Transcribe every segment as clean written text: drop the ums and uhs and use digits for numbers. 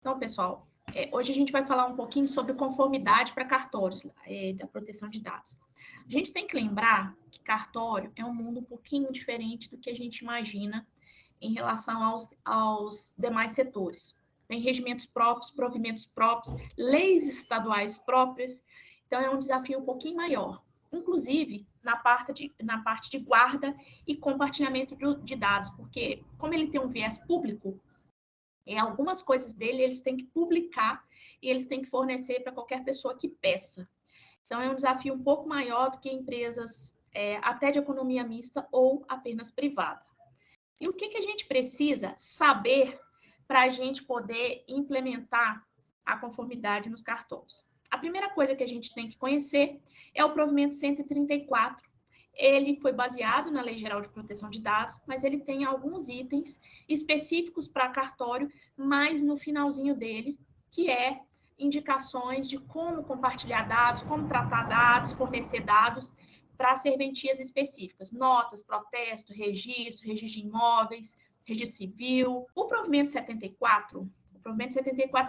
Então, pessoal, hoje a gente vai falar um pouquinho sobre conformidade para cartórios, da proteção de dados. A gente tem que lembrar que cartório é um mundo um pouquinho diferente do que a gente imagina em relação aos demais setores. Tem regimentos próprios, provimentos próprios, leis estaduais próprias, então é um desafio um pouquinho maior. Inclusive, na parte de guarda e compartilhamento de dados, porque como ele tem um viés público, algumas coisas dele eles têm que publicar e eles têm que fornecer para qualquer pessoa que peça. Então, é um desafio um pouco maior do que empresas até de economia mista ou apenas privada. E o que a gente precisa saber para a gente poder implementar a conformidade nos cartões? A primeira coisa que a gente tem que conhecer é o provimento 134. Ele foi baseado na Lei Geral de Proteção de Dados, mas ele tem alguns itens específicos para cartório, mais no finalzinho dele, que é indicações de como compartilhar dados, como tratar dados, fornecer dados para serventias específicas, notas, protesto, registro de imóveis, registro civil. O provimento 74,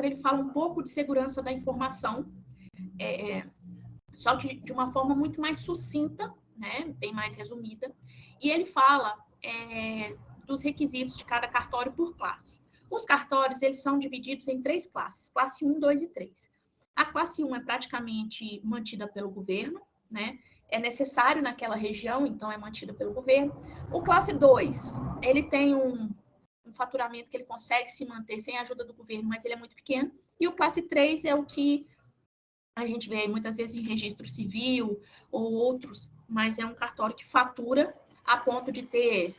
ele fala um pouco de segurança da informação, só que de uma forma muito mais sucinta, né, bem mais resumida, e ele fala dos requisitos de cada cartório por classe. Os cartórios, eles são divididos em 3 classes, classe 1, 2 e 3. A classe 1 é praticamente mantida pelo governo, né? É necessário naquela região, então é mantida pelo governo. O classe 2, ele tem um faturamento que ele consegue se manter sem a ajuda do governo, mas ele é muito pequeno. E o classe 3 é o que a gente vê muitas vezes em registro civil ou outros, mas é um cartório que fatura a ponto de ter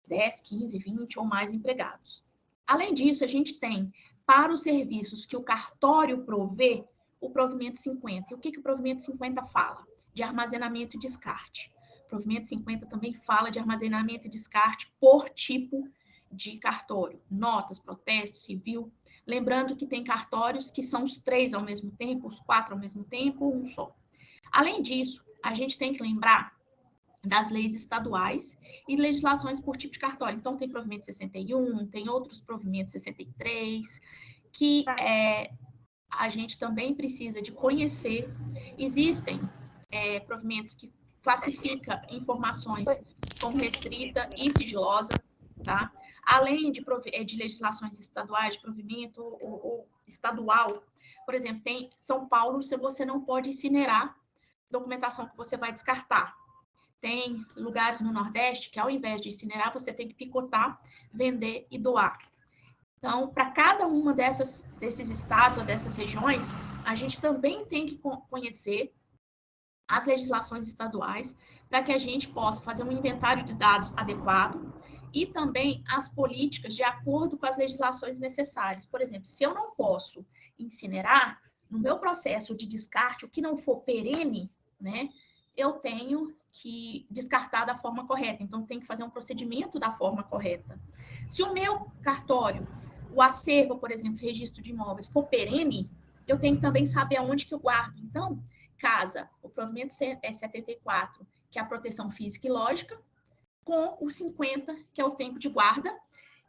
10, 15, 20 ou mais empregados. Além disso, a gente tem, para os serviços que o cartório provê, o provimento 50. E o que o provimento 50 fala? De armazenamento e descarte. O provimento 50 também fala de armazenamento e descarte por tipo de cartório. Notas, protesto, civil. Lembrando que tem cartórios que são os 3 ao mesmo tempo, os 4 ao mesmo tempo, um só. Além disso, a gente tem que lembrar das leis estaduais e legislações por tipo de cartório. Então, tem provimento 61, tem outros provimentos 63, que a gente também precisa de conhecer. Existem provimentos que classificam informações como restrita e sigilosa, tá? Além de legislações estaduais, de provimento ou estadual, por exemplo, tem São Paulo, você não pode incinerar documentação que você vai descartar. Tem lugares no Nordeste que, ao invés de incinerar, você tem que picotar, vender e doar. Então, para cada uma desses estados ou dessas regiões, a gente também tem que conhecer as legislações estaduais para que a gente possa fazer um inventário de dados adequado e também as políticas de acordo com as legislações necessárias. Por exemplo, se eu não posso incinerar, no meu processo de descarte, o que não for perene, né, eu tenho que descartar da forma correta. Então, tem que fazer um procedimento da forma correta. Se o meu cartório, o acervo, por exemplo, registro de imóveis, for perene, eu tenho que também saber aonde que eu guardo. Então, casa o provimento 74, que é a proteção física e lógica, com o 50, que é o tempo de guarda,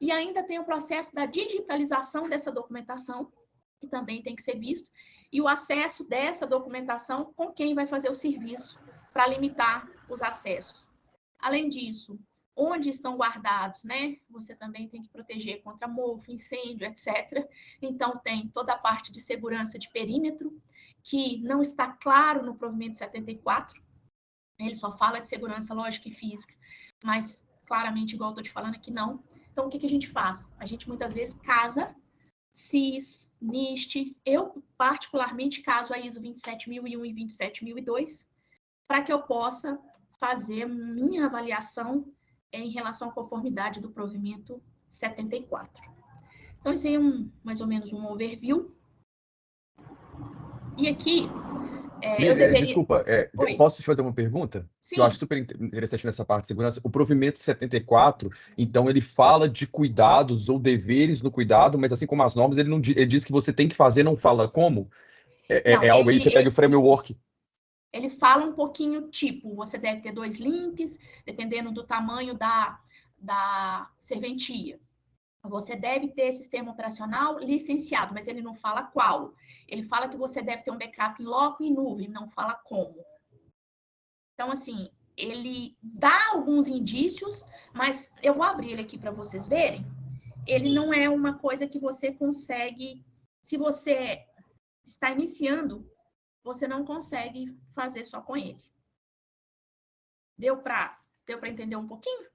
e ainda tem o processo da digitalização dessa documentação, que também tem que ser visto, e o acesso dessa documentação com quem vai fazer o serviço, para limitar os acessos. Além disso, onde estão guardados, né? Você também tem que proteger contra mofo, incêndio, etc. Então, tem toda a parte de segurança de perímetro, que não está claro no provimento 74. Ele só fala de segurança lógica e física, mas claramente, igual eu estou te falando aqui, não. Então, o que a gente faz? A gente, muitas vezes, casa CIS, NIST. Eu, particularmente, caso a ISO 27001 e 27002, para que eu possa fazer minha avaliação em relação à conformidade do provimento 74. Então, esse aí é mais ou menos um overview. E aqui, eu deveria... Desculpa, posso te fazer uma pergunta? Sim. Que eu acho super interessante nessa parte de segurança. O provimento 74, então, ele fala de cuidados ou deveres no cuidado, mas assim como as normas, ele diz que você tem que fazer, não fala como? Não, Algo aí, você pega o framework. Ele fala um pouquinho, tipo, você deve ter 2 links, dependendo do tamanho da serventia. você deve ter sistema operacional licenciado, mas ele não fala qual. Ele fala que você deve ter um backup em loco e em nuvem, não fala como. Então, assim, ele dá alguns indícios, mas eu vou abrir ele aqui para vocês verem. Ele não é uma coisa que você consegue, se você está iniciando, você não consegue fazer só com ele. Deu para entender um pouquinho?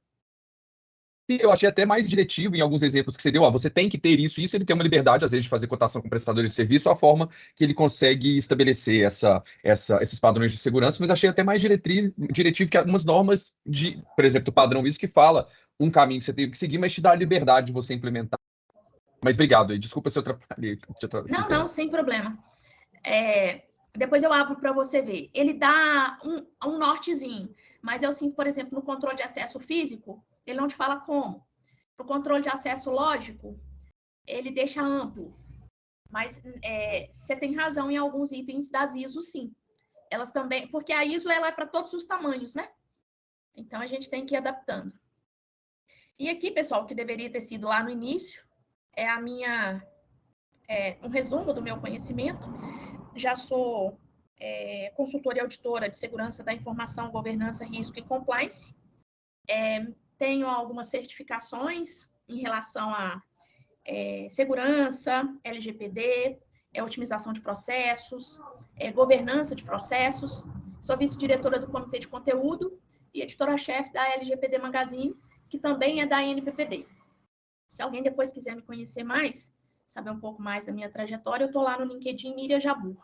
Eu achei até mais diretivo em alguns exemplos que você deu. Ó, você tem que ter isso, ele tem uma liberdade, às vezes, de fazer cotação com prestadores de serviço, a forma que ele consegue estabelecer esses padrões de segurança, mas achei até mais diretivo que algumas normas de, por exemplo, do padrão ISO que fala um caminho que você tem que seguir, mas te dá a liberdade de você implementar. Mas obrigado aí, desculpa se eu atrapalhei. Não, sem problema. Depois eu abro para você ver. Ele dá um nortezinho, mas eu sinto, por exemplo, no controle de acesso físico, ele não te fala como. No controle de acesso lógico, ele deixa amplo. Mas você tem razão em alguns itens das ISO, sim. Elas também, porque a ISO ela é para todos os tamanhos, né? Então a gente tem que ir adaptando. E aqui, pessoal, o que deveria ter sido lá no início é um resumo do meu conhecimento. Já sou consultora e auditora de segurança da informação, governança, risco e compliance. Tenho algumas certificações em relação a segurança, LGPD, otimização de processos, governança de processos. Sou vice-diretora do Comitê de Conteúdo e editora-chefe da LGPD Magazine, que também é da NPPD. Se alguém depois quiser me conhecer mais, saber um pouco mais da minha trajetória, eu estou lá no LinkedIn Miriam Jabur.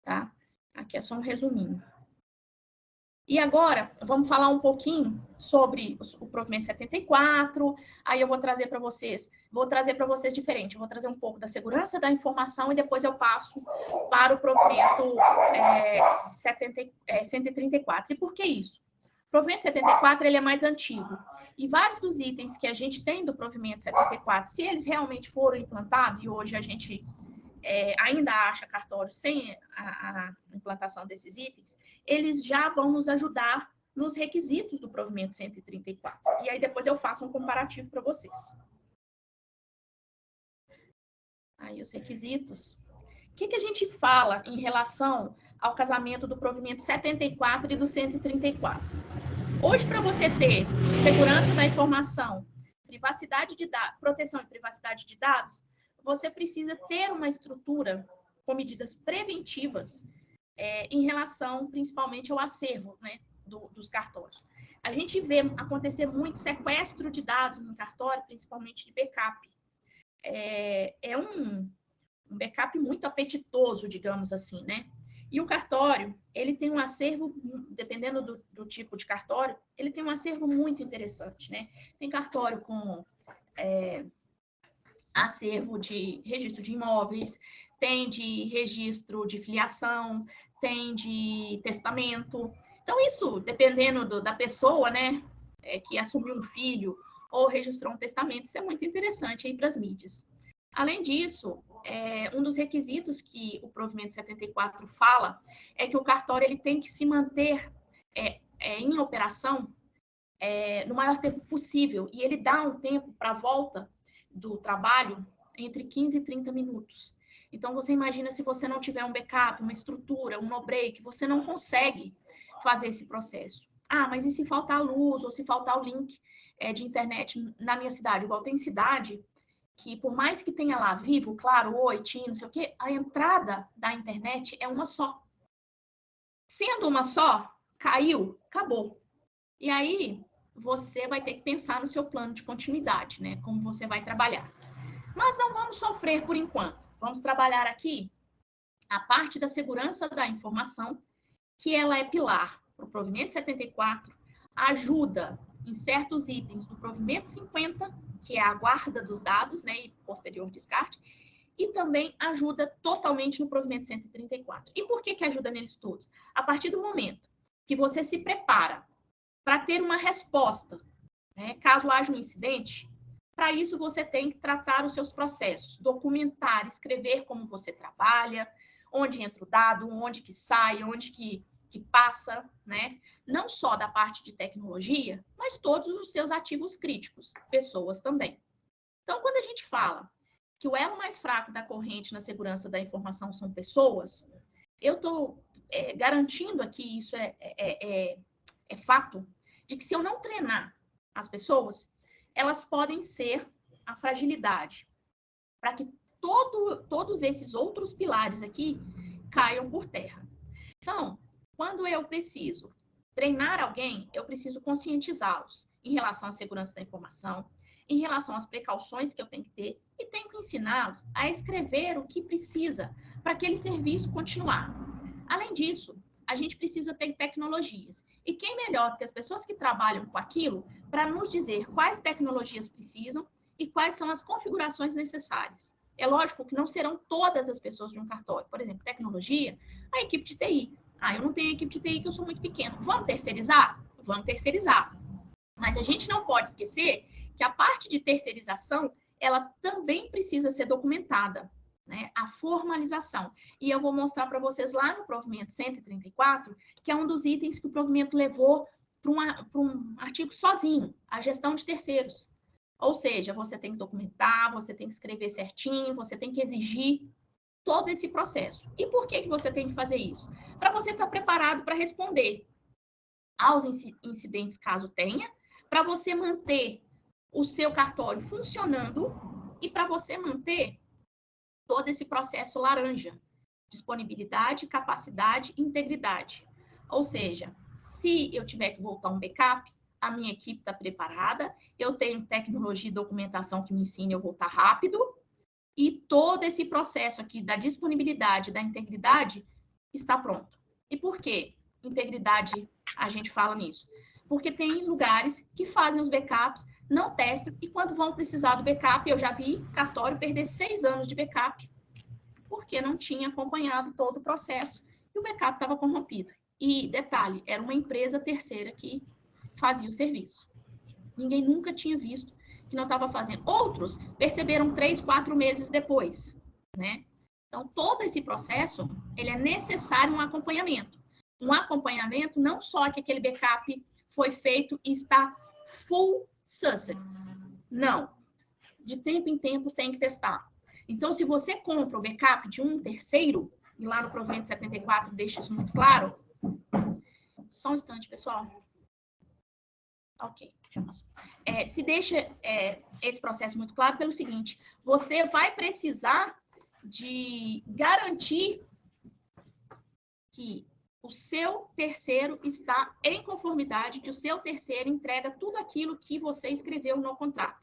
Tá? Aqui é só um resuminho. E agora, vamos falar um pouquinho sobre o provimento 74. Aí eu vou trazer para vocês diferente. Eu vou trazer um pouco da segurança da informação e depois eu passo para o provimento 134. E por que isso? O provimento 74 ele é mais antigo. E vários dos itens que a gente tem do provimento 74, se eles realmente foram implantados, e hoje a gente ainda acha cartório sem a implantação desses itens, eles já vão nos ajudar nos requisitos do provimento 134. E aí depois eu faço um comparativo para vocês. Aí os requisitos. O que a gente fala em relação ao casamento do provimento 74 e do 134? Hoje, para você ter segurança da informação, privacidade de dados, proteção e privacidade de dados, você precisa ter uma estrutura com medidas preventivas em relação, principalmente, ao acervo, né, dos cartórios. A gente vê acontecer muito sequestro de dados no cartório, principalmente de backup. É um backup muito apetitoso, digamos assim, né? E o cartório, ele tem um acervo, dependendo do tipo de cartório, ele tem um acervo muito interessante, né? Tem cartório com acervo de registro de imóveis, tem de registro de filiação, tem de testamento. Então, isso, dependendo da pessoa, né, que assumiu um filho ou registrou um testamento, isso é muito interessante aí para as mídias. Além disso, um dos requisitos que o provimento 74 fala é que o cartório ele tem que se manter em operação no maior tempo possível, e ele dá um tempo para a volta do trabalho entre 15 e 30 minutos. Então, você imagina se você não tiver um backup, uma estrutura, um no-break, você não consegue fazer esse processo. Ah, mas e se faltar luz, ou se faltar o link de internet na minha cidade? Igual tem cidade que, por mais que tenha lá Vivo, Claro, Oi, TIM, não sei o quê, a entrada da internet é uma só. Sendo uma só, caiu, acabou. E aí, você vai ter que pensar no seu plano de continuidade, né? Como você vai trabalhar. Mas não vamos sofrer por enquanto. Vamos trabalhar aqui a parte da segurança da informação, que ela é pilar para o provimento 74, ajuda em certos itens do provimento 50, que é a guarda dos dados, né, e posterior descarte, e também ajuda totalmente no provimento 134. E por que ajuda neles todos? A partir do momento que você se prepara para ter uma resposta, né, caso haja um incidente, para isso você tem que tratar os seus processos, documentar, escrever como você trabalha, onde entra o dado, onde que sai, onde que passa, né? Não só da parte de tecnologia, mas todos os seus ativos críticos, pessoas também. Então, quando a gente fala que o elo mais fraco da corrente na segurança da informação são pessoas, eu estou garantindo aqui, isso é fato, de que se eu não treinar as pessoas, elas podem ser a fragilidade para que todos esses outros pilares aqui caiam por terra. Então, quando eu preciso treinar alguém, eu preciso conscientizá-los em relação à segurança da informação, em relação às precauções que eu tenho que ter, e tenho que ensiná-los a escrever o que precisa para aquele serviço continuar. Além disso, a gente precisa ter tecnologias. E quem melhor do que as pessoas que trabalham com aquilo para nos dizer quais tecnologias precisam e quais são as configurações necessárias. É lógico que não serão todas as pessoas de um cartório. Por exemplo, tecnologia, a equipe de TI. Eu não tenho equipe de TI que eu sou muito pequeno. Vamos terceirizar? Vamos terceirizar. Mas a gente não pode esquecer que a parte de terceirização, ela também precisa ser documentada, né? A formalização. E eu vou mostrar para vocês lá no provimento 134, que é um dos itens que o provimento levou para um artigo sozinho, a gestão de terceiros. Ou seja, você tem que documentar, você tem que escrever certinho, você tem que exigir todo esse processo. E por que você tem que fazer isso? Para você estar preparado para responder aos incidentes, caso tenha, para você manter o seu cartório funcionando e para você manter todo esse processo laranja. Disponibilidade, capacidade e integridade. Ou seja, se eu tiver que voltar um backup, a minha equipe está preparada, eu tenho tecnologia e documentação que me ensina eu voltar rápido, e todo esse processo aqui da disponibilidade, da integridade, está pronto. E por quê? Integridade, a gente fala nisso. Porque tem lugares que fazem os backups, não testam, e quando vão precisar do backup, eu já vi cartório perder 6 anos de backup, porque não tinha acompanhado todo o processo, e o backup estava corrompido. E, detalhe, era uma empresa terceira que fazia o serviço. Ninguém nunca tinha visto que não estava fazendo. Outros perceberam 3, 4 meses depois, né? Então, todo esse processo, ele é necessário um acompanhamento. Um acompanhamento não só que aquele backup foi feito e está full success. Não. De tempo em tempo tem que testar. Então, se você compra o backup de um terceiro, e lá no provimento 74 deixa isso muito claro. Só um instante, pessoal. Ok, já passou. Se deixa esse processo muito claro pelo seguinte, você vai precisar de garantir que o seu terceiro está em conformidade, que o seu terceiro entrega tudo aquilo que você escreveu no contrato.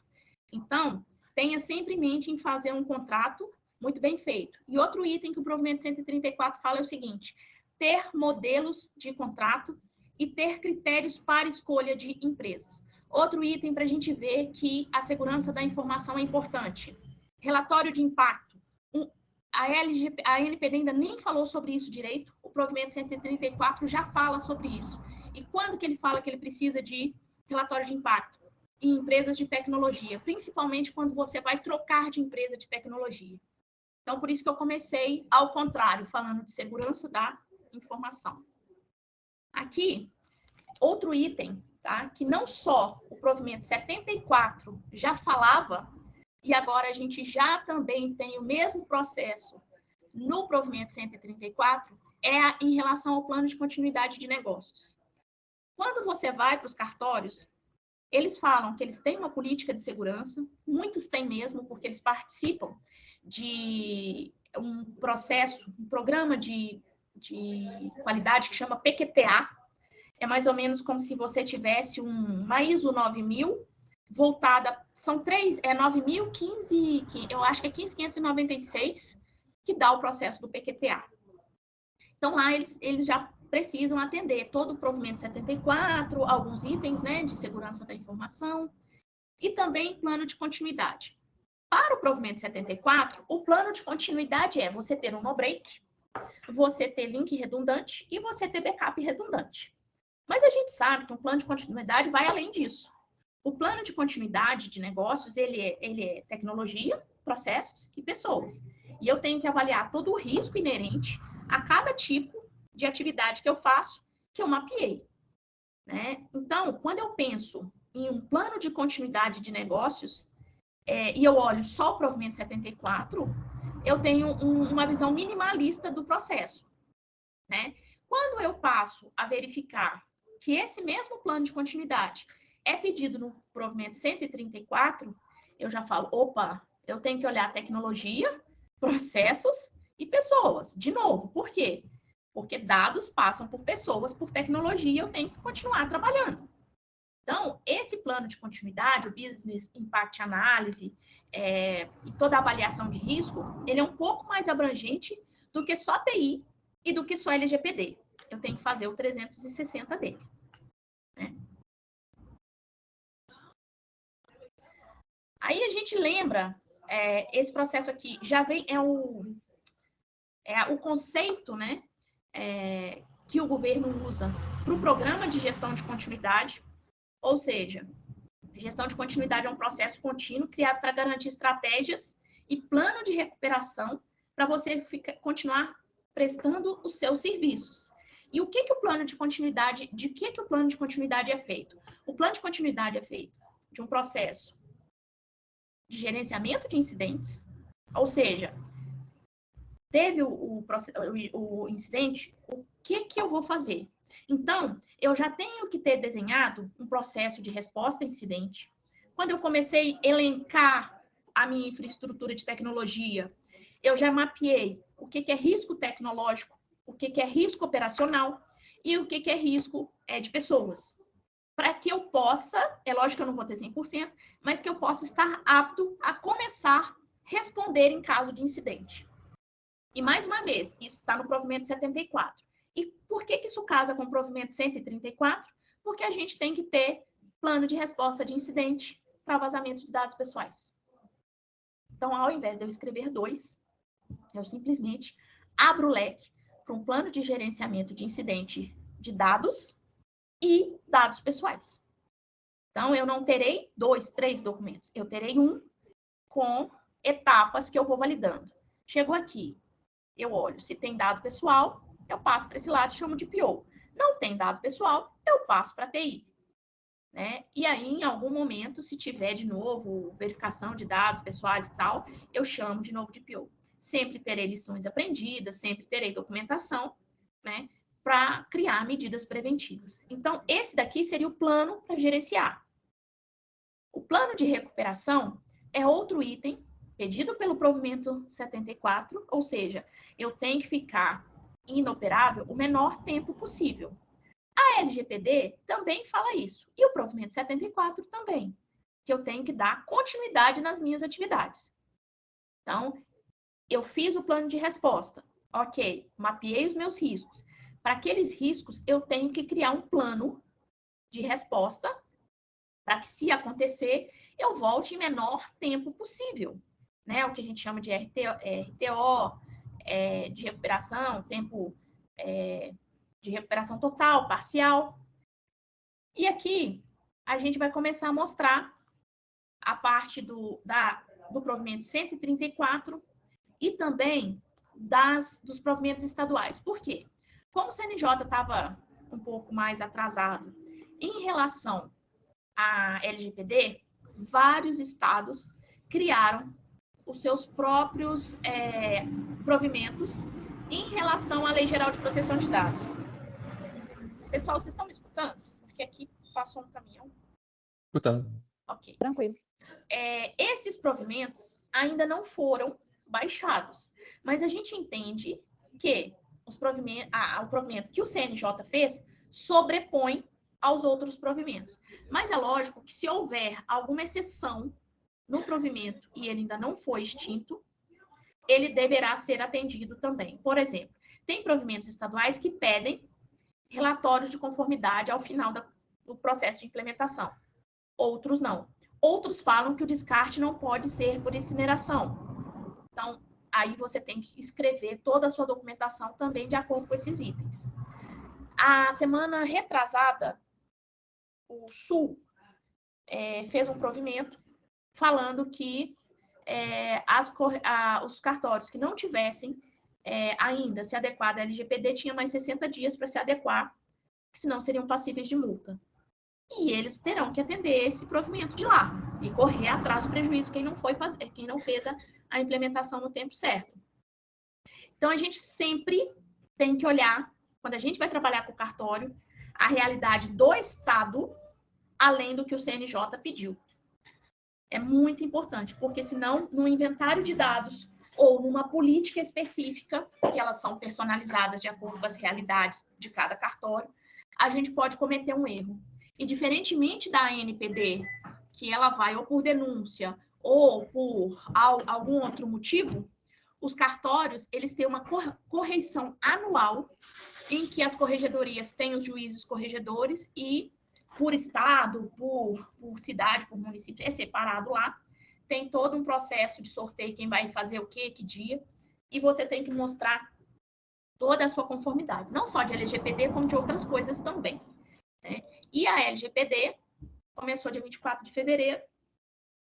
Então, tenha sempre em mente em fazer um contrato muito bem feito. E outro item que o provimento 134 fala é o seguinte, ter modelos de contrato e ter critérios para escolha de empresas. Outro item para a gente ver que a segurança da informação é importante. Relatório de impacto. A NPD ainda nem falou sobre isso direito, o provimento 134 já fala sobre isso. E quando que ele fala que ele precisa de relatório de impacto? Em empresas de tecnologia, principalmente quando você vai trocar de empresa de tecnologia. Então, por isso que eu comecei ao contrário, falando de segurança da informação. Aqui, outro item, tá? Que não só o provimento 74 já falava, e agora a gente já também tem o mesmo processo no provimento 134, em relação ao plano de continuidade de negócios. Quando você vai para os cartórios, eles falam que eles têm uma política de segurança, muitos têm mesmo, porque eles participam de um processo, um programa de qualidade que chama PQTA. É mais ou menos como se você tivesse uma ISO 9000 voltada, são 9.000, 15, eu acho que é 15.596, que dá o processo do PQTA. Então, lá eles já precisam atender todo o provimento 74, alguns itens, né, de segurança da informação, e também plano de continuidade. Para o provimento 74, o plano de continuidade é você ter um no-break, você ter link redundante e você ter backup redundante. Mas a gente sabe que um plano de continuidade vai além disso. O plano de continuidade de negócios, ele é tecnologia, processos e pessoas. E eu tenho que avaliar todo o risco inerente a cada tipo de atividade que eu faço, que eu mapeei, né? Então, quando eu penso em um plano de continuidade de negócios, e eu olho só o provimento 74, eu tenho uma visão minimalista do processo, né? Quando eu passo a verificar que esse mesmo plano de continuidade é pedido no provimento 134, eu já falo, opa, eu tenho que olhar tecnologia, processos e pessoas. De novo, por quê? Porque dados passam por pessoas, por tecnologia, eu tenho que continuar trabalhando. Então, esse plano de continuidade, o Business Impact Analysis e toda a avaliação de risco, ele é um pouco mais abrangente do que só TI e do que só LGPD. Eu tenho que fazer o 360 dele. Né? Aí a gente lembra, esse processo aqui já vem, o conceito, né, que o governo usa para o programa de gestão de continuidade, ou seja, gestão de continuidade é um processo contínuo criado para garantir estratégias e plano de recuperação para você continuar prestando os seus serviços. E o que o plano de continuidade, de que o plano de continuidade é feito? O plano de continuidade é feito de um processo de gerenciamento de incidentes, ou seja, teve o incidente, o que eu vou fazer? Então, eu já tenho que ter desenhado um processo de resposta a incidente. Quando eu comecei a elencar a minha infraestrutura de tecnologia, eu já mapeei o que é risco tecnológico, o que é risco operacional e o que é risco de pessoas. Para que eu possa, é lógico que eu não vou ter 100%, mas que eu possa estar apto a começar a responder em caso de incidente. E, mais uma vez, isso está no provimento 74. E por que isso casa com o provimento 134? Porque a gente tem que ter plano de resposta de incidente para vazamento de dados pessoais. Então, ao invés de eu escrever 2, eu simplesmente abro o leque para um plano de gerenciamento de incidente de dados e dados pessoais. Então, eu não terei 2, 3 documentos. Eu terei um com etapas que eu vou validando. Chegou aqui, eu olho se tem dado pessoal, eu passo para esse lado e chamo de PO. Não tem dado pessoal, eu passo para TI. Né? E aí, em algum momento, se tiver de novo verificação de dados pessoais e tal, eu chamo de novo de PO. Sempre terei lições aprendidas, sempre terei documentação, né? Para criar medidas preventivas. Então, esse daqui seria o plano para gerenciar. O plano de recuperação é outro item pedido pelo provimento 74, ou seja, eu tenho que ficar inoperável o menor tempo possível. A LGPD também fala isso, e o provimento 74 também, que eu tenho que dar continuidade nas minhas atividades. Então, eu fiz o plano de resposta, ok, mapeei os meus riscos. Para aqueles riscos, eu tenho que criar um plano de resposta para que, se acontecer, eu volte em menor tempo possível. Né? O que a gente chama de RTO, de recuperação, tempo de recuperação total, parcial. E aqui, a gente vai começar a mostrar a parte do provimento 134 e também dos provimentos estaduais. Por quê? Como o CNJ estava um pouco mais atrasado em relação à LGPD, vários estados criaram os seus próprios provimentos em relação à Lei Geral de Proteção de Dados. Pessoal, vocês estão me escutando? Porque aqui passou um caminhão. Escutando. Ok. Tranquilo. Esses provimentos ainda não foram baixados, mas a gente entende que o provimento que o CNJ fez sobrepõe aos outros provimentos. Mas é lógico que, se houver alguma exceção no provimento e ele ainda não foi extinto, ele deverá ser atendido também. Por exemplo, tem provimentos estaduais que pedem relatórios de conformidade ao final do processo de implementação. Outros não. Outros falam que o descarte não pode ser por incineração. Então, aí você tem que escrever toda a sua documentação também de acordo com esses itens. A semana retrasada, o Sul fez um provimento falando que os cartórios que não tivessem ainda se adequado à LGPD tinha mais 60 dias para se adequar, senão seriam passíveis de multa. E eles terão que atender esse provimento de lá. e correr atrás do prejuízo quem não fez a implementação no tempo certo. Então, a gente sempre tem que olhar, quando a gente vai trabalhar com o cartório, a realidade do Estado, além do que o CNJ pediu. É muito importante, porque senão, no inventário de dados ou numa política específica, que elas são personalizadas de acordo com as realidades de cada cartório, a gente pode cometer um erro. E diferentemente da ANPD, que ela vai ou por denúncia ou por algum outro motivo, os cartórios, eles têm uma correição anual em que as corregedorias têm os juízes corregedores e por estado, por cidade, por município, é separado lá. Tem todo um processo de sorteio, quem vai fazer o quê, que dia, e você tem que mostrar toda a sua conformidade, não só de LGPD, como de outras coisas também. Né? E a LGPD começou dia 24 de fevereiro,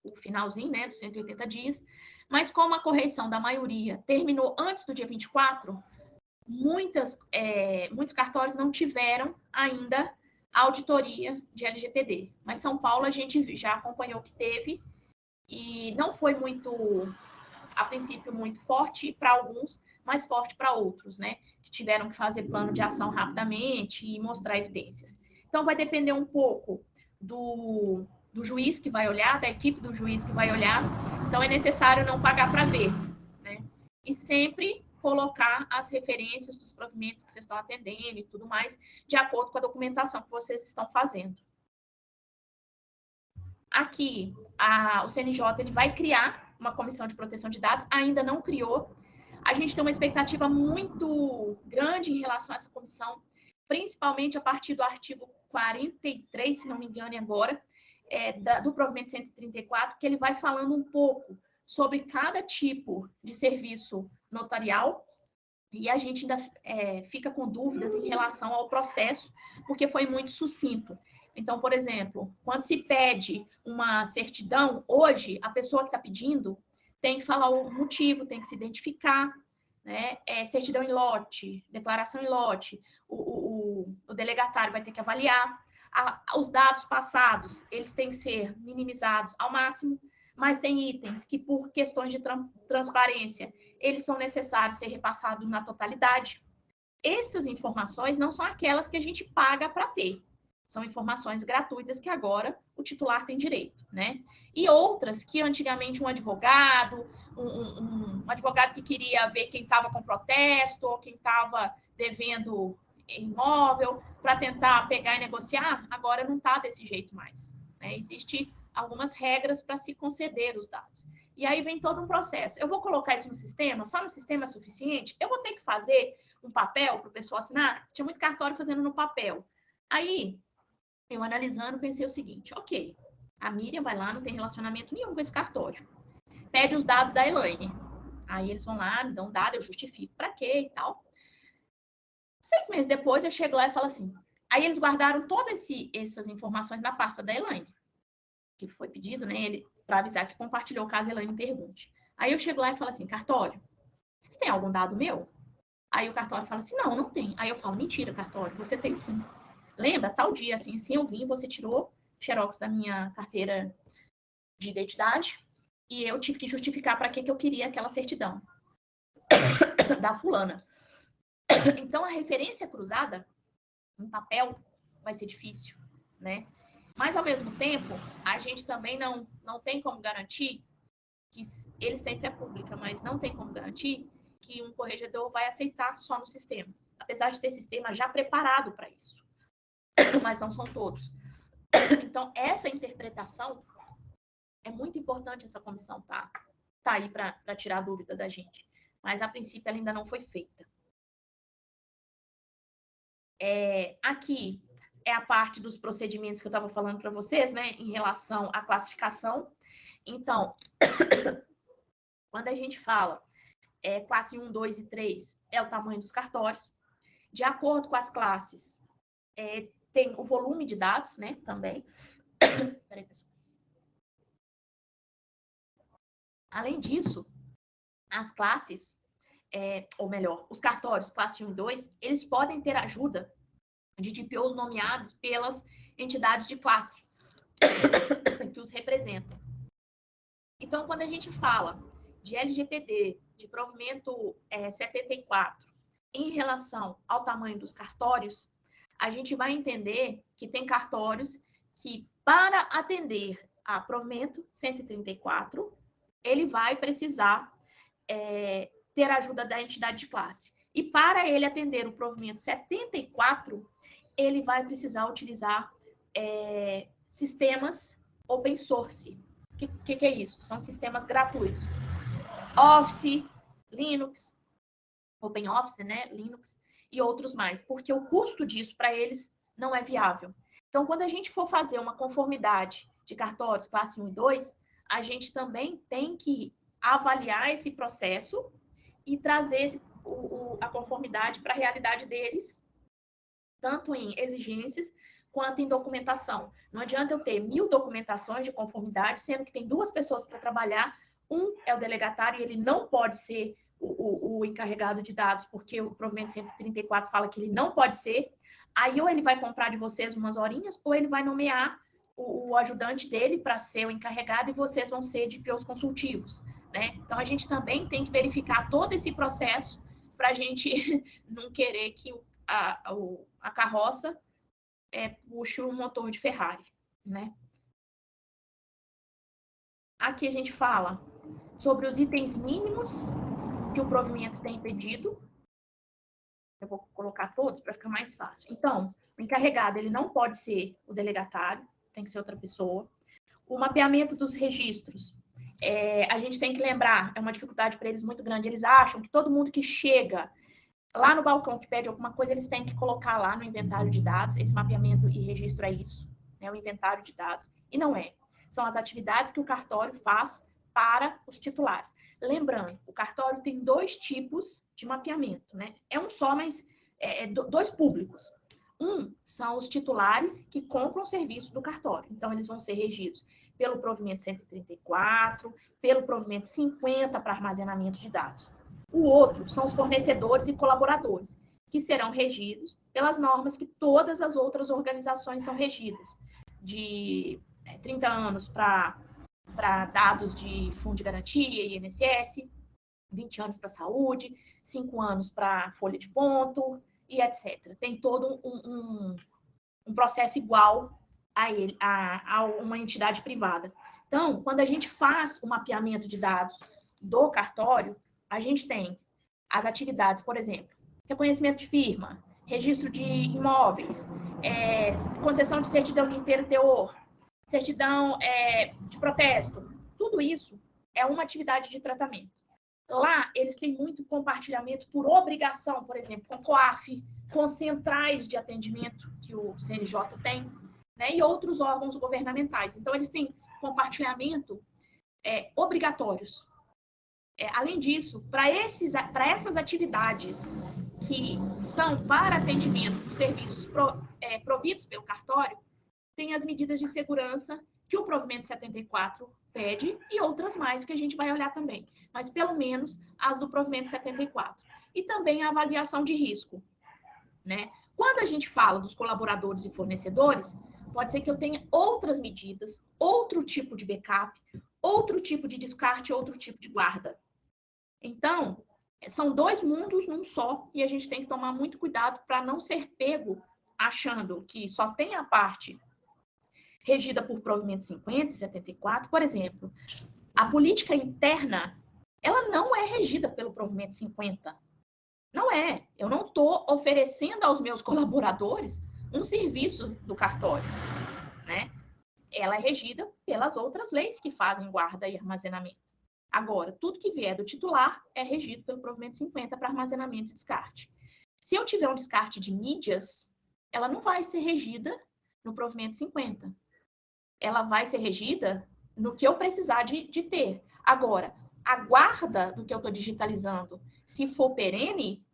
o finalzinho, né, dos 180 dias, mas como a correição da maioria terminou antes do dia 24, muitos cartórios não tiveram ainda a auditoria de LGPD. Mas São Paulo a gente já acompanhou que teve, e não foi muito, a princípio, muito forte para alguns, mas forte para outros, né? Que tiveram que fazer plano de ação rapidamente e mostrar evidências. Então, vai depender um pouco do juiz que vai olhar, da equipe do juiz que vai olhar. Então, é necessário não pagar para ver, né? E sempre colocar as referências dos provimentos que vocês estão atendendo e tudo mais, de acordo com a documentação que vocês estão fazendo. Aqui, o CNJ ele vai criar uma comissão de proteção de dados, ainda não criou. A gente tem uma expectativa muito grande em relação a essa comissão, principalmente a partir do artigo 43, se não me engano agora, do provimento 134, que ele vai falando um pouco sobre cada tipo de serviço notarial, e a gente ainda fica com dúvidas em relação ao processo, porque foi muito sucinto. Então, por exemplo, quando se pede uma certidão, hoje, a pessoa que está pedindo tem que falar o motivo, tem que se identificar, né? Certidão em lote, declaração em lote, o delegatário vai ter que avaliar. Os dados passados, eles têm que ser minimizados ao máximo, mas tem itens que, por questões de transparência, eles são necessários ser repassados na totalidade. Essas informações não são aquelas que a gente paga para ter. São informações gratuitas que agora o titular tem direito, né? E outras que antigamente um advogado, um advogado que queria ver quem estava com protesto ou quem estava devendo imóvel para tentar pegar e negociar, agora não está desse jeito mais. Né? Existe algumas regras para se conceder os dados. E aí vem todo um processo. Eu vou colocar isso no sistema? Só no sistema é suficiente? Eu vou ter que fazer um papel para o pessoal assinar? Tinha muito cartório fazendo no papel. Aí, eu analisando, pensei o seguinte, ok, a Miriam vai lá, não tem relacionamento nenhum com esse cartório. Pede os dados da Elaine. Aí eles vão lá, me dão dado, eu justifico para quê e tal. 6 meses depois, eu chego lá e falo assim, aí eles guardaram todas essas informações na pasta da Elaine, que foi pedido, né, para avisar que compartilhou caso a Elaine pergunte. Aí eu chego lá e falo assim, cartório, vocês têm algum dado meu? Aí o cartório fala assim, não, não tem. Aí eu falo, mentira, cartório, você tem sim. Lembra, tal dia, assim, eu vim, você tirou xerox da minha carteira de identidade e eu tive que justificar para que eu queria aquela certidão da fulana. Então, a referência cruzada em papel vai ser difícil, né? Mas, ao mesmo tempo, a gente também não tem como garantir que eles têm fé pública, mas não tem como garantir que um corregedor vai aceitar só no sistema, apesar de ter sistema já preparado para isso. Mas não são todos. Então, essa interpretação é muito importante, essa comissão tá aí para tirar a dúvida da gente. Mas, a princípio, ela ainda não foi feita. Aqui é a parte dos procedimentos que eu estava falando para vocês, né, em relação à classificação. Então, quando a gente fala classe 1, 2 e 3, é o tamanho dos cartórios. De acordo com as classes, tem o volume de dados, né, também. Peraí, pessoal. Além disso, as classes, ou melhor, os cartórios, classe 1 e 2, eles podem ter ajuda de DPOs nomeados pelas entidades de classe, que nos representam. Então, quando a gente fala de LGPD, de provimento 74, em relação ao tamanho dos cartórios, a gente vai entender que tem cartórios que, para atender a provimento 134, ele vai precisar ter a ajuda da entidade de classe. E para ele atender o provimento 74, ele vai precisar utilizar sistemas open source. O que é isso? São sistemas gratuitos. Office, Linux, OpenOffice, né? Linux e outros mais, porque o custo disso para eles não é viável. Então, quando a gente for fazer uma conformidade de cartórios classe 1 e 2, a gente também tem que avaliar esse processo e trazer a conformidade para a realidade deles, tanto em exigências quanto em documentação. Não adianta eu ter 1000 documentações de conformidade, sendo que tem 2 pessoas para trabalhar, um é o delegatário e ele não pode ser o encarregado de dados, porque o provimento 134 fala que ele não pode ser. Aí ou ele vai comprar de vocês umas horinhas, ou ele vai nomear o ajudante dele para ser o encarregado e vocês vão ser DPOs consultivos, né? Então, a gente também tem que verificar todo esse processo para a gente não querer que a carroça puxe o motor de Ferrari, né? Aqui a gente fala sobre os itens mínimos que o provimento tem pedido. Eu vou colocar todos para ficar mais fácil. Então, o encarregado, ele não pode ser o delegatário, tem que ser outra pessoa. O mapeamento dos registros, a gente tem que lembrar, é uma dificuldade para eles muito grande. Eles acham que todo mundo que chega lá no balcão que pede alguma coisa, eles têm que colocar lá no inventário de dados. Esse mapeamento e registro é isso, né? O inventário de dados. E não é. São as atividades que o cartório faz para os titulares. Lembrando, o cartório tem 2 tipos de mapeamento, né? É um só, mas 2 públicos. Um são os titulares que compram o serviço do cartório. Então, eles vão ser regidos pelo provimento 134, pelo provimento 50 para armazenamento de dados. O outro são os fornecedores e colaboradores, que serão regidos pelas normas que todas as outras organizações são regidas, de 30 anos para dados de fundo de garantia e INSS, 20 anos para saúde, 5 anos para folha de ponto e etc. Tem todo um processo igual a uma entidade privada. Então, quando a gente faz o mapeamento de dados do cartório, a gente tem as atividades, por exemplo, reconhecimento de firma, registro de imóveis, concessão de certidão de inteiro teor, certidão de protesto. Tudo isso é uma atividade de tratamento. Lá, eles têm muito compartilhamento por obrigação, por exemplo, com COAF, com centrais de atendimento que o CNJ tem, né, e outros órgãos governamentais. Então, eles têm compartilhamento obrigatórios. Além disso, para essas atividades que são para atendimento de serviços providos pelo cartório, tem as medidas de segurança que o provimento 74 pede e outras mais que a gente vai olhar também, mas pelo menos as do provimento 74. E também a avaliação de risco, né? Quando a gente fala dos colaboradores e fornecedores, pode ser que eu tenha outras medidas, outro tipo de backup, outro tipo de descarte, outro tipo de guarda. Então, são 2 mundos num só e a gente tem que tomar muito cuidado para não ser pego achando que só tem a parte regida por provimento 50 e 74. Por exemplo, a política interna, ela não é regida pelo provimento 50. Não é. Eu não estou oferecendo aos meus colaboradores um serviço do cartório, né? Ela é regida pelas outras leis que fazem guarda e armazenamento. Agora, tudo que vier do titular é regido pelo provimento 50 para armazenamento e descarte. Se eu tiver um descarte de mídias, ela não vai ser regida no provimento 50. Ela vai ser regida no que eu precisar de ter. Agora, a guarda do que eu estou digitalizando, se for perene,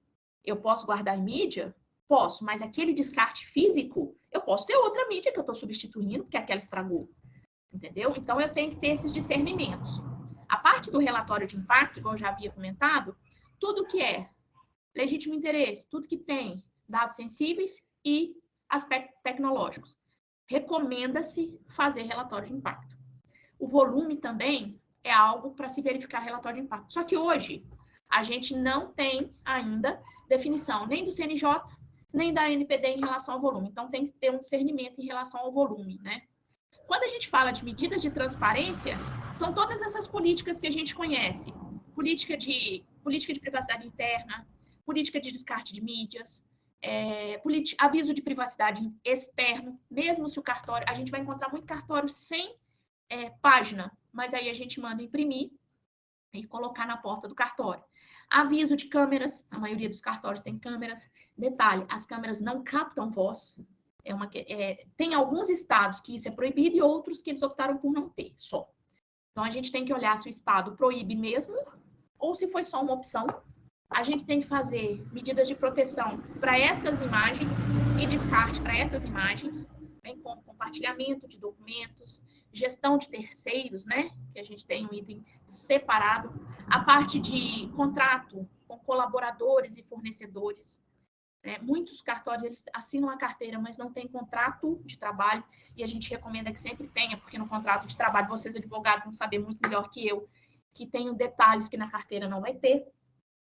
eu posso guardar em mídia? Posso, mas aquele descarte físico, eu posso ter outra mídia que eu estou substituindo, porque aquela estragou. Entendeu? Então, eu tenho que ter esses discernimentos. A parte do relatório de impacto, como eu já havia comentado, tudo que é legítimo interesse, tudo que tem dados sensíveis e aspectos tecnológicos. Recomenda-se fazer relatório de impacto. o volume também é algo para se verificar relatório de impacto. Só que hoje, a gente não tem ainda definição nem do CNJ, nem da ANPD em relação ao volume. Então, tem que ter um discernimento em relação ao volume, né? Quando a gente fala de medidas de transparência, são todas essas políticas que a gente conhece. Política de privacidade interna, política de descarte de mídias, aviso de privacidade externo, mesmo se o cartório... A gente vai encontrar muito cartório sem página, mas aí a gente manda imprimir e colocar na porta do cartório. Aviso de câmeras, a maioria dos cartórios tem câmeras. Detalhe, as câmeras não captam voz. Tem alguns estados que isso é proibido e outros que eles optaram por não ter, só. Então, a gente tem que olhar se o estado proíbe mesmo ou se foi só uma opção. A gente tem que fazer medidas de proteção para essas imagens e descarte para essas imagens, bem como compartilhamento de documentos, gestão de terceiros, né? Que a gente tem um item separado. A parte de contrato com colaboradores e fornecedores. Muitos cartórios, eles assinam a carteira, mas não tem contrato de trabalho, e a gente recomenda que sempre tenha, porque no contrato de trabalho, vocês advogados vão saber muito melhor que eu, que tem detalhes que na carteira não vai ter.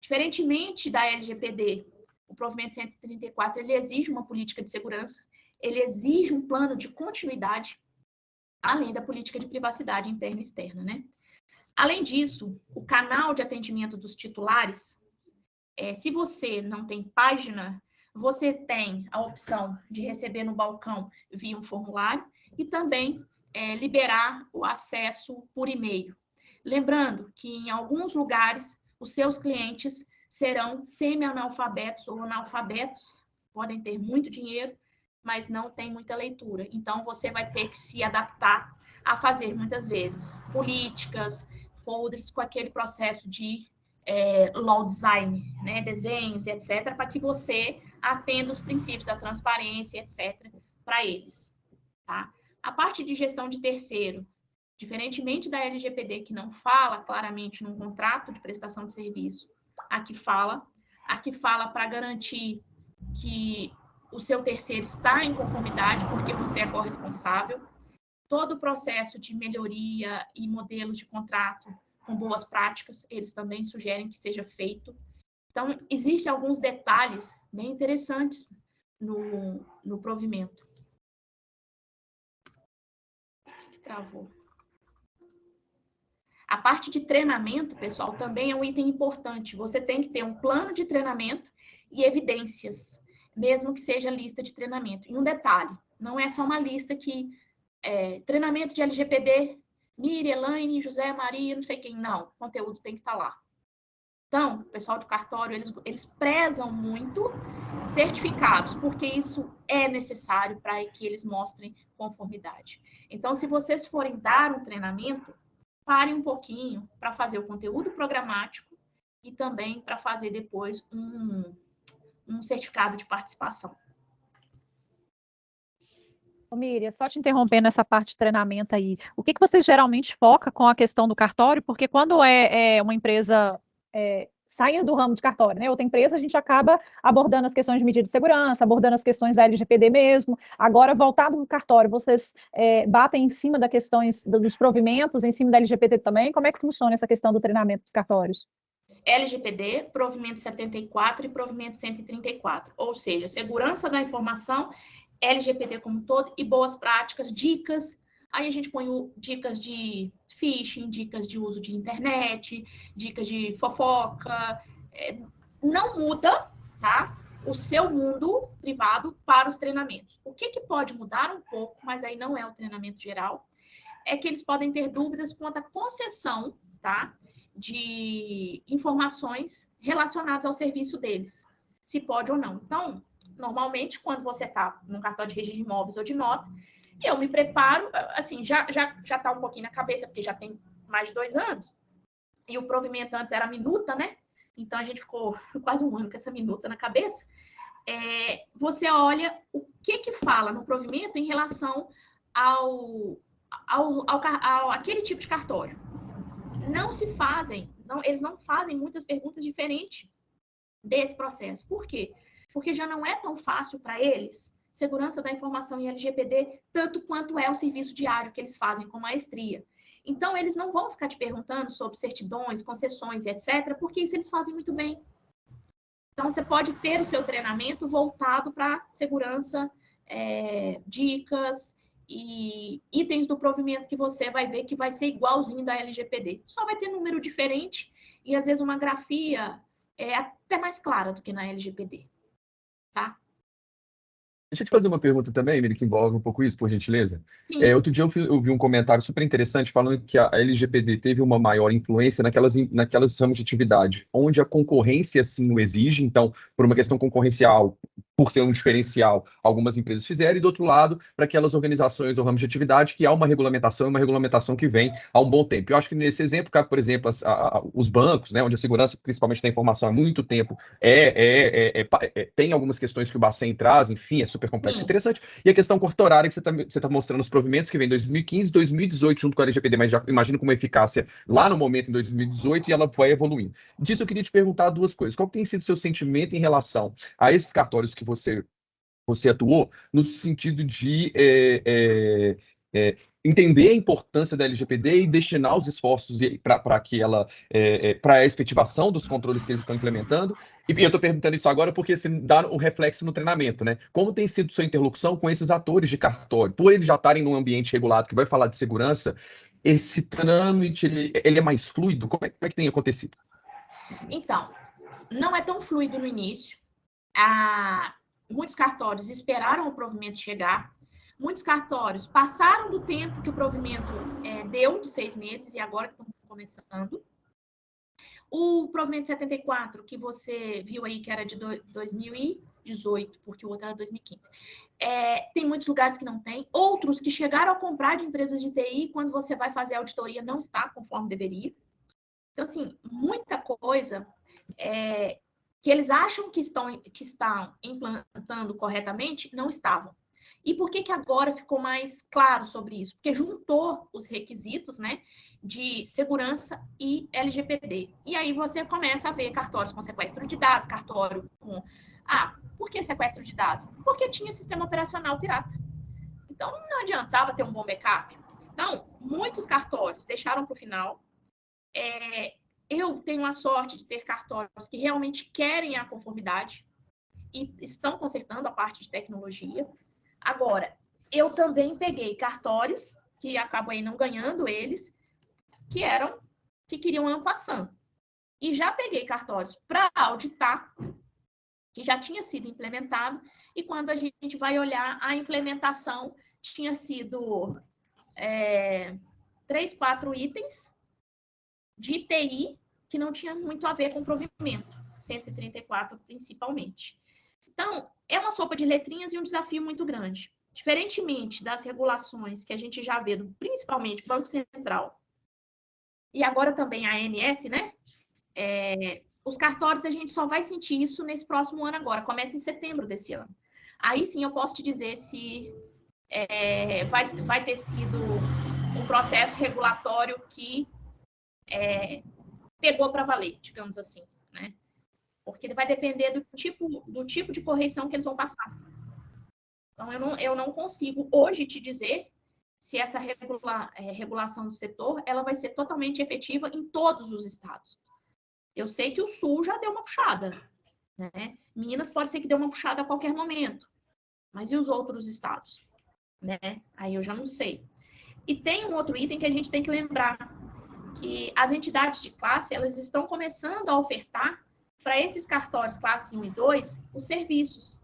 Diferentemente da LGPD, o provimento 134, ele exige uma política de segurança, ele exige um plano de continuidade, além da política de privacidade interna e externa, né? Além disso, o canal de atendimento dos titulares, se você não tem página, você tem a opção de receber no balcão via um formulário e também liberar o acesso por e-mail. Lembrando que em alguns lugares os seus clientes serão semi-analfabetos ou analfabetos, podem ter muito dinheiro, mas não tem muita leitura. Então, você vai ter que se adaptar a fazer, muitas vezes, políticas, folders com aquele processo de law design, né, desenhos, etc., para que você atenda os princípios da transparência, etc., para eles. Tá? A parte de gestão de terceiro, diferentemente da LGPD, que não fala claramente num contrato de prestação de serviço, aqui fala para garantir que o seu terceiro está em conformidade, porque você é corresponsável. Todo o processo de melhoria e modelos de contrato com boas práticas, eles também sugerem que seja feito. Então, existem alguns detalhes bem interessantes no provimento. O que travou? A parte de treinamento, pessoal, também é um item importante. Você tem que ter um plano de treinamento e evidências, mesmo que seja lista de treinamento. E um detalhe, não é só uma lista que... treinamento de LGPD, Miriam, Elaine, José, Maria, não sei quem. Não, o conteúdo tem que estar lá. Então, o pessoal de cartório, eles prezam muito certificados, porque isso é necessário para que eles mostrem conformidade. Então, se vocês forem dar um treinamento, parem um pouquinho para fazer o conteúdo programático e também para fazer depois um certificado de participação. Miriam, só te interrompendo nessa parte de treinamento aí, o que vocês geralmente focam com a questão do cartório? Porque quando é uma empresa saindo do ramo de cartório, né? Outra empresa, a gente acaba abordando as questões de medida de segurança, abordando as questões da LGPD mesmo. Agora, voltado no cartório, vocês batem em cima das questões dos provimentos, em cima da LGPD também? Como é que funciona essa questão do treinamento dos cartórios? LGPD, provimento 74 e provimento 134, ou seja, segurança da informação, LGPD como um todo, e boas práticas, dicas. Aí a gente põe dicas de phishing, dicas de uso de internet, dicas de fofoca. Não muda, tá? O seu mundo privado para os treinamentos. O que pode mudar um pouco, mas aí não é o treinamento geral, é que eles podem ter dúvidas quanto à concessão, tá? De informações relacionadas ao serviço deles, se pode ou não. Então, normalmente, quando você está num cartório de registro de imóveis ou de nota, eu me preparo, assim, já está um pouquinho na cabeça, porque já tem mais de 2 anos, e o provimento antes era minuta, né? Então, a gente ficou quase um ano com essa minuta na cabeça. Você olha o que fala no provimento em relação aquele tipo de cartório. Eles não fazem muitas perguntas diferentes desse processo. Por quê? Porque já não é tão fácil para eles segurança da informação em LGPD, tanto quanto é o serviço diário que eles fazem com maestria. Então, eles não vão ficar te perguntando sobre certidões, concessões, etc., porque isso eles fazem muito bem. Então, você pode ter o seu treinamento voltado para segurança, dicas e itens do provimento que você vai ver que vai ser igualzinho da LGPD. Só vai ter número diferente e, às vezes, uma grafia até mais clara do que na LGPD. Tá? Deixa eu te fazer uma pergunta também, Emily, que envolve um pouco isso, por gentileza. Sim. Outro dia eu vi um comentário super interessante falando que a LGPD teve uma maior influência naquelas ramos de atividade, onde a concorrência, sim, o exige. Então, por uma questão concorrencial, por ser um diferencial, algumas empresas fizeram, e do outro lado, para aquelas organizações ou ramos de atividade que há uma regulamentação que vem há um bom tempo. Eu acho que nesse exemplo, por exemplo, os bancos, né, onde a segurança, principalmente da informação, há muito tempo, tem algumas questões que o Bacen traz, enfim, é super complexo e interessante. E a questão cartorária, que você tá mostrando os provimentos, que vem em 2015, 2018, junto com a LGPD, mas já imagino com uma eficácia lá no momento, em 2018, e ela vai evoluindo. Disso eu queria te perguntar duas coisas. Qual tem sido o seu sentimento em relação a esses cartórios que você atuou, no sentido de entender a importância da LGPD e destinar os esforços para que ela, para a efetivação dos controles que eles estão implementando? E eu estou perguntando isso agora porque se dá um reflexo no treinamento, né? Como tem sido sua interlocução com esses atores de cartório? Por eles já estarem num ambiente regulado que vai falar de segurança, esse trâmite, ele é mais fluido? Como é que tem acontecido? Então, não é tão fluido no início. Muitos cartórios esperaram o provimento chegar. Muitos cartórios passaram do tempo que o provimento deu, de 6 meses, e agora estão começando. O provimento 74, que você viu aí, que era de 2018, porque o outro era 2015. Tem muitos lugares que não tem. Outros que chegaram a comprar de empresas de TI, quando você vai fazer a auditoria, não está conforme deveria. Então, assim, muita coisa que eles acham que estão implantando corretamente, não estavam. E por que agora ficou mais claro sobre isso? Porque juntou os requisitos, né, de segurança e LGPD. E aí você começa a ver cartórios com sequestro de dados, cartório com... por que sequestro de dados? Porque tinha sistema operacional pirata. Então, não adiantava ter um bom backup. Então, muitos cartórios deixaram para o final. Eu tenho a sorte de ter cartórios que realmente querem a conformidade e estão consertando a parte de tecnologia. Agora, eu também peguei cartórios, que acabei não ganhando eles, que queriam en passant. E já peguei cartórios para auditar, que já tinha sido implementado, e quando a gente vai olhar, a implementação tinha sido 3, 4 itens de TI que não tinha muito a ver com provimento, 134 principalmente. Então, é uma sopa de letrinhas e um desafio muito grande. Diferentemente das regulações que a gente já vê, principalmente Banco Central, e agora também a ANS, né? Os cartórios, a gente só vai sentir isso nesse próximo ano agora, começa em setembro desse ano. Aí sim eu posso te dizer se vai ter sido um processo regulatório que pegou para valer, digamos assim, né? Porque vai depender do tipo de correção que eles vão passar. Então, eu não consigo hoje te dizer se essa regulação do setor ela vai ser totalmente efetiva em todos os estados. Eu sei que o Sul já deu uma puxada, né? Minas pode ser que dê uma puxada a qualquer momento, mas e os outros estados? Né? Aí eu já não sei. E tem um outro item que a gente tem que lembrar, que as entidades de classe, elas estão começando a ofertar para esses cartórios classe 1 e 2 os serviços.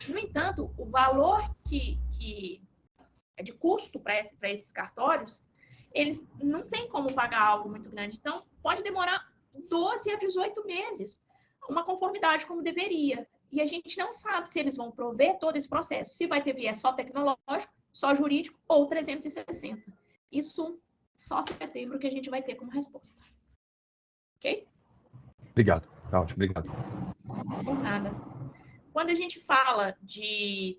No entanto, o valor que é de custo para esses cartórios, eles não têm como pagar algo muito grande. Então, pode demorar 12 a 18 meses uma conformidade como deveria. E a gente não sabe se eles vão prover todo esse processo, se vai ter viés só tecnológico, só jurídico ou 360. Isso só setembro que a gente vai ter como resposta. Ok? Obrigado. Tá ótimo, obrigado. Por nada. Quando a gente fala de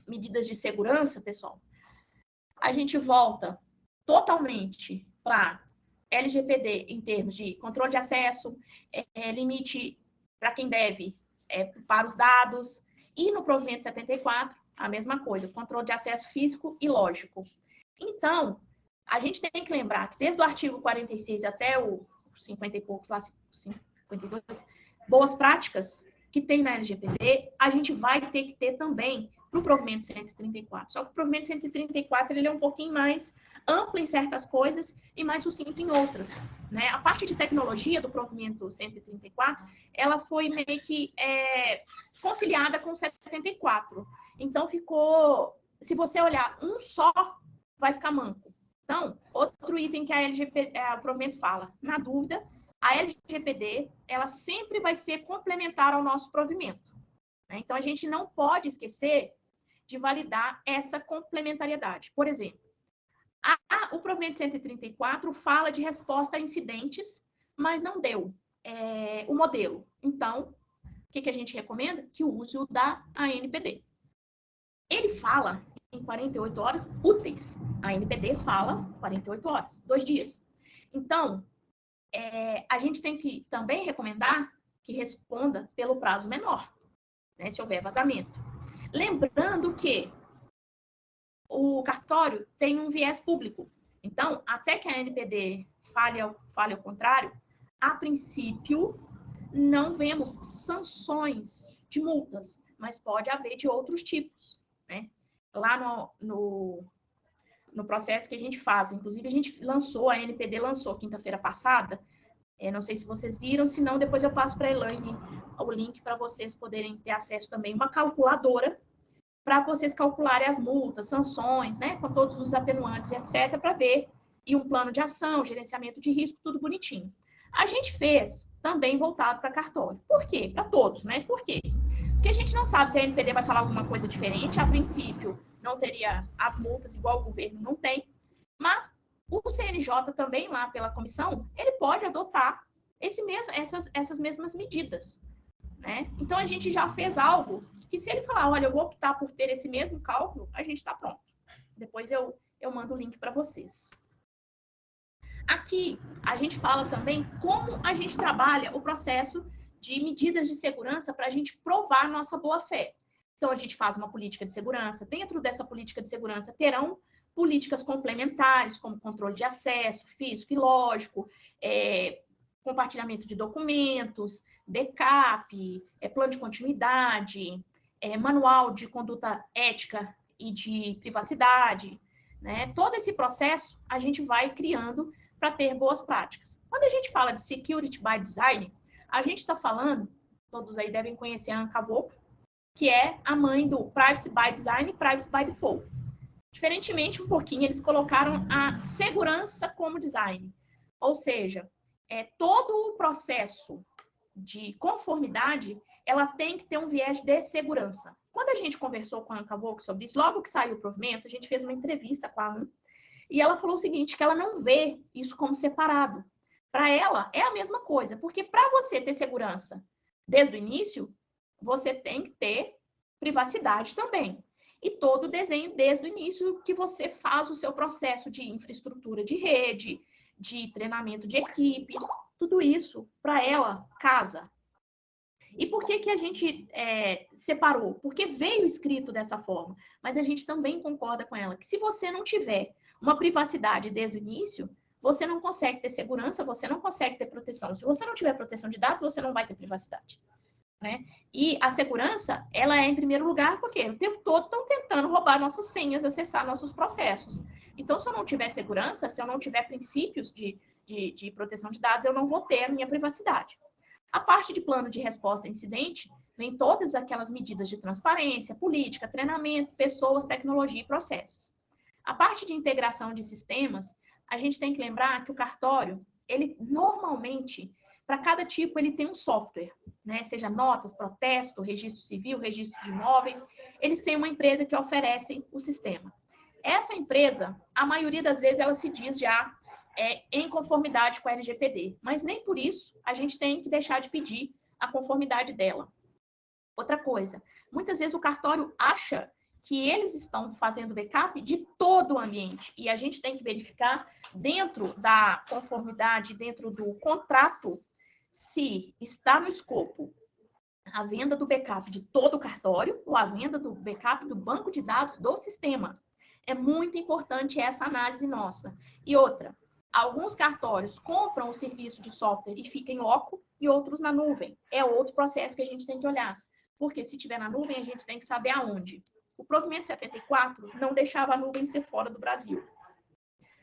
medidas de segurança, pessoal, a gente volta totalmente para LGPD em termos de controle de acesso, limite para quem deve para os dados, e no provimento 74, a mesma coisa, controle de acesso físico e lógico. Então, a gente tem que lembrar que desde o artigo 46 até o 50 e poucos, lá 52, boas práticas que tem na LGPD, a gente vai ter que ter também para o provimento 134. Só que o provimento 134 ele é um pouquinho mais amplo em certas coisas e mais sucinto em outras, né? A parte de tecnologia do provimento 134, ela foi meio que conciliada com o 74. Então, ficou... Se você olhar um só, vai ficar manco. Então, outro item que o provimento fala, na dúvida, a LGPD, ela sempre vai ser complementar ao nosso provimento, né? Então, a gente não pode esquecer de validar essa complementariedade. Por exemplo, o provimento 134 fala de resposta a incidentes, mas não deu o modelo. Então, o que a gente recomenda? Que use o da ANPD. Ele fala em 48 horas úteis. A ANPD fala 48 horas, 2 dias. Então, a gente tem que também recomendar que responda pelo prazo menor, né, se houver vazamento. Lembrando que o cartório tem um viés público. Então, até que a ANPD fale ao contrário, a princípio, não vemos sanções de multas, mas pode haver de outros tipos, né? Lá no processo que a gente faz, inclusive a gente lançou, a ANPD lançou quinta-feira passada, não sei se vocês viram, se não, depois eu passo para a Elaine o link para vocês poderem ter acesso também, uma calculadora para vocês calcularem as multas, sanções, né, com todos os atenuantes, etc., para ver, e um plano de ação, gerenciamento de risco, tudo bonitinho. A gente fez também voltado para cartório. Por quê? Para todos, né? Por quê? Porque a gente não sabe se a ANPD vai falar alguma coisa diferente. A princípio, não teria as multas igual o governo não tem, mas o CNJ também, lá pela comissão, ele pode adotar essas mesmas medidas, né? Então, a gente já fez algo que se ele falar, olha, eu vou optar por ter esse mesmo cálculo, a gente está pronto. Depois eu mando o link para vocês. Aqui, a gente fala também como a gente trabalha o processo de medidas de segurança para a gente provar nossa boa-fé. Então, a gente faz uma política de segurança. Dentro dessa política de segurança, terão políticas complementares, como controle de acesso, físico e lógico, compartilhamento de documentos, backup, plano de continuidade, manual de conduta ética e de privacidade, né? Todo esse processo a gente vai criando para ter boas práticas. Quando a gente fala de Security by Design, a gente está falando, todos aí devem conhecer a Anka Volk, que é a mãe do Privacy by Design e Privacy by Default. Diferentemente um pouquinho, eles colocaram a segurança como design. Ou seja, todo o processo de conformidade, ela tem que ter um viés de segurança. Quando a gente conversou com a Anka Volk sobre isso, logo que saiu o provimento, a gente fez uma entrevista com a Anka, e ela falou o seguinte, que ela não vê isso como separado. Para ela, é a mesma coisa, porque para você ter segurança desde o início, você tem que ter privacidade também. E todo o desenho desde o início que você faz o seu processo de infraestrutura de rede, de treinamento de equipe, tudo isso, para ela, casa. E por que a gente separou? Porque veio escrito dessa forma, mas a gente também concorda com ela, que se você não tiver uma privacidade desde o início, você não consegue ter segurança, você não consegue ter proteção. Se você não tiver proteção de dados, você não vai ter privacidade, né? E a segurança, ela é em primeiro lugar porque o tempo todo estão tentando roubar nossas senhas, acessar nossos processos. Então, se eu não tiver segurança, se eu não tiver princípios de proteção de dados, eu não vou ter a minha privacidade. A parte de plano de resposta a incidente vem todas aquelas medidas de transparência, política, treinamento, pessoas, tecnologia e processos. A parte de integração de sistemas, a gente tem que lembrar que o cartório, ele normalmente, para cada tipo, ele tem um software, né? Seja notas, protesto, registro civil, registro de imóveis, eles têm uma empresa que oferece o sistema. Essa empresa, a maioria das vezes, ela se diz já em conformidade com a LGPD, mas nem por isso a gente tem que deixar de pedir a conformidade dela. Outra coisa, muitas vezes o cartório acha que eles estão fazendo backup de todo o ambiente, e a gente tem que verificar dentro da conformidade, dentro do contrato, se está no escopo a venda do backup de todo o cartório ou a venda do backup do banco de dados do sistema. é muito importante essa análise nossa. E outra, alguns cartórios compram o serviço de software e ficam em loco, e outros na nuvem. É outro processo que a gente tem que olhar. Porque se tiver na nuvem, a gente tem que saber aonde. O provimento 74 não deixava a nuvem ser fora do Brasil.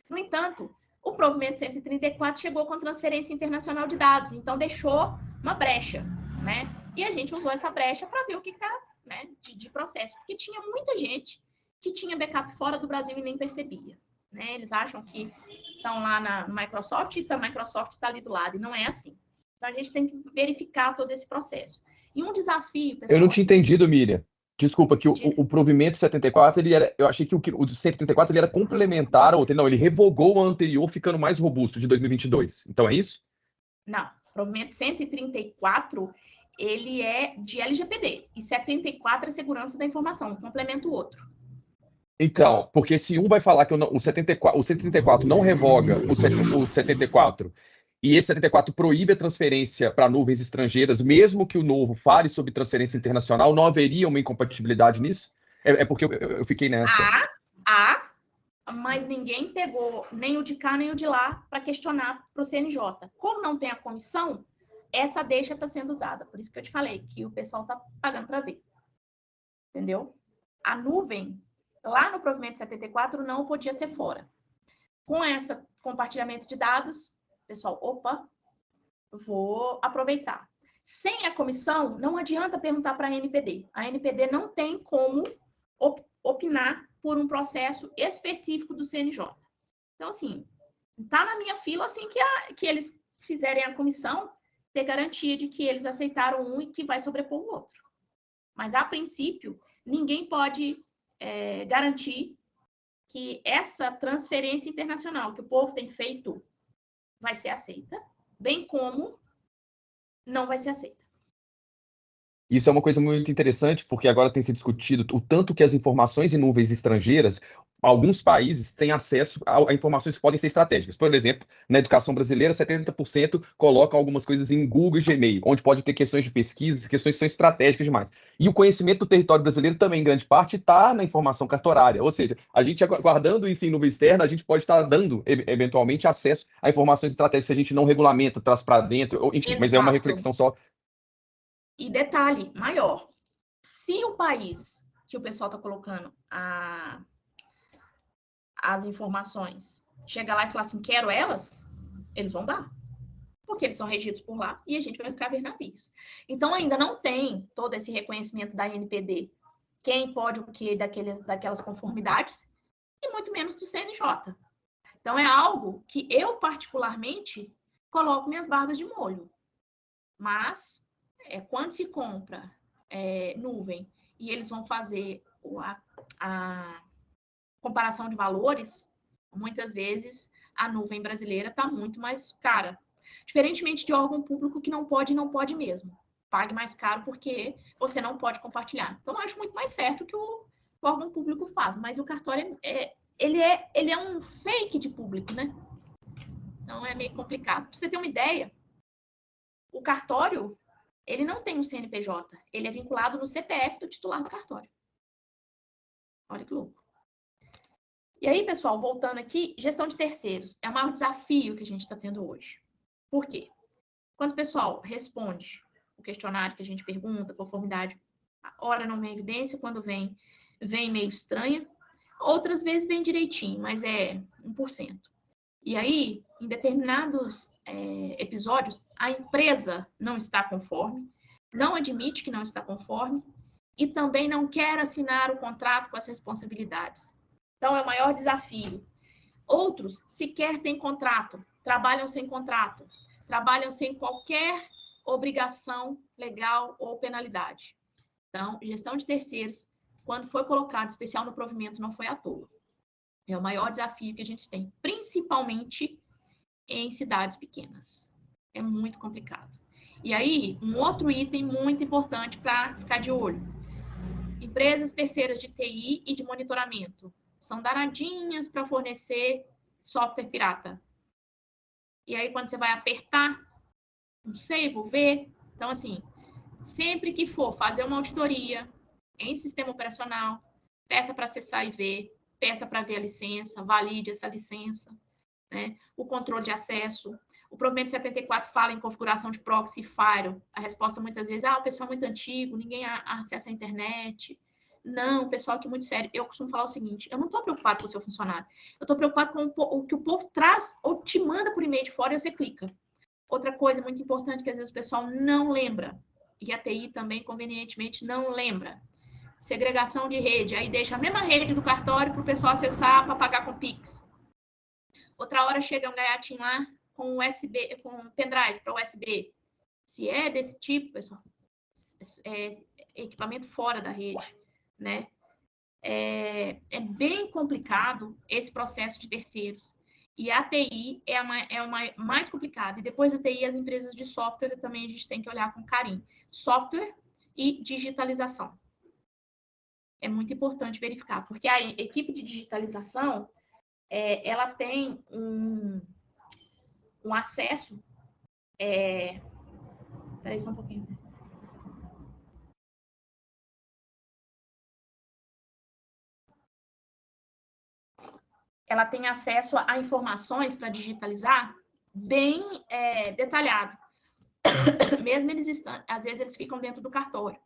No entanto, o provimento 134 chegou com transferência internacional de dados, então deixou uma brecha, né? E a gente usou essa brecha para ver o que está, né, de processo, porque tinha muita gente que tinha backup fora do Brasil e nem percebia, né? Eles acham que estão lá na Microsoft e a Microsoft está ali do lado, e não é assim. Então, a gente tem que verificar todo esse processo. E um desafio, pessoal... Eu não tinha entendido, Miriam. Desculpa, que o provimento 74, eu achei que o 134 ele era complementar, ou não, ele revogou o anterior, ficando mais robusto, de 2022. Então, é isso? Não, o provimento 134, ele é de LGPD, e 74 é segurança da informação, um complementa o outro. Então, porque se um vai falar que o 134 não revoga o 74, e esse 74 proíbe a transferência para nuvens estrangeiras, mesmo que o novo fale sobre transferência internacional, não haveria uma incompatibilidade nisso? É porque eu fiquei nessa. Mas ninguém pegou nem o de cá nem o de lá para questionar para o CNJ. Como não tem a comissão, essa deixa está sendo usada. Por isso que eu te falei que o pessoal está pagando para ver. Entendeu? A nuvem, lá no provimento 74, não podia ser fora. Com esse compartilhamento de dados, pessoal, vou aproveitar. Sem a comissão, não adianta perguntar para a ANPD. A ANPD não tem como opinar por um processo específico do CNJ. Então, assim, tá na minha fila, assim que eles fizerem a comissão, ter garantia de que eles aceitaram um e que vai sobrepor o outro. Mas, a princípio, ninguém pode garantir que essa transferência internacional que o povo tem feito vai ser aceita, bem como não vai ser aceita. Isso é uma coisa muito interessante, porque agora tem se discutido o tanto que as informações em nuvens estrangeiras, alguns países têm acesso a informações que podem ser estratégicas. Por exemplo, na educação brasileira, 70% colocam algumas coisas em Google e Gmail, onde pode ter questões de pesquisa, questões que são estratégicas demais. E o conhecimento do território brasileiro também, em grande parte, está na informação cartorária. Ou seja, a gente guardando isso em nuvem externa, a gente pode estar dando, eventualmente, acesso a informações estratégicas que a gente não regulamenta, traz para dentro, enfim, Exato. Mas é uma reflexão só. E detalhe maior, se o país que o pessoal está colocando as informações chega lá e falar assim, quero elas, eles vão dar. Porque eles são regidos por lá e a gente vai ficar a ver navios. Então, ainda não tem todo esse reconhecimento da ANPD, quem pode o que daquelas conformidades, e muito menos do CNJ. Então, é algo que eu, particularmente, coloco minhas barbas de molho. Mas, quando se compra nuvem e eles vão fazer a comparação de valores, muitas vezes a nuvem brasileira está muito mais cara. Diferentemente de órgão público que não pode mesmo. Pague mais caro porque você não pode compartilhar. Então, eu acho muito mais certo que o órgão público faz. Mas o cartório, ele é um fake de público, né? Então, é meio complicado. Para você ter uma ideia, o cartório, ele não tem um CNPJ. Ele é vinculado no CPF do titular do cartório. Olha que louco. E aí, pessoal, voltando aqui, gestão de terceiros. É o maior desafio que a gente está tendo hoje. Por quê? Quando o pessoal responde o questionário que a gente pergunta, conformidade, ora não vem evidência, quando vem meio estranha. Outras vezes vem direitinho, mas é 1%. E aí, em determinados episódios, a empresa não está conforme, não admite que não está conforme e também não quer assinar o contrato com as responsabilidades. Então, é o maior desafio. Outros sequer têm contrato, trabalham sem contrato, trabalham sem qualquer obrigação legal ou penalidade. Então, gestão de terceiros, quando foi colocado, especial no provimento, não foi à toa. É o maior desafio que a gente tem, principalmente em cidades pequenas. É muito complicado. E aí, um outro item muito importante para ficar de olho. Empresas terceiras de TI e de monitoramento são danadinhas para fornecer software pirata. E aí, quando você vai apertar, não sei, vou ver. Então, assim, sempre que for fazer uma auditoria em sistema operacional, peça para acessar e ver, peça para ver a licença, valide essa licença, né? O controle de acesso. O provimento 74 fala em configuração de proxy e firewall. A resposta muitas vezes, o pessoal é muito antigo, ninguém acessa a internet. Não, pessoal, que é muito sério. Eu costumo falar o seguinte, eu não estou preocupado com o seu funcionário. Eu estou preocupado com o que o povo traz ou te manda por e-mail de fora e você clica. Outra coisa muito importante que às vezes o pessoal não lembra, e a TI também, convenientemente, não lembra. Segregação de rede. Aí deixa a mesma rede do cartório para o pessoal acessar para pagar com Pix. Outra hora chega um gaiatinho lá com USB, com pendrive para USB. Se é desse tipo, pessoal, é equipamento fora da rede, né? É bem complicado esse processo de terceiros. E a TI é a mais complicada. E depois da TI, as empresas de software também a gente tem que olhar com carinho. Software e digitalização. É muito importante verificar, porque a equipe de digitalização, ela tem um acesso... Peraí só um pouquinho. Ela tem acesso a informações para digitalizar bem detalhado. Mesmo às vezes eles ficam dentro do cartório.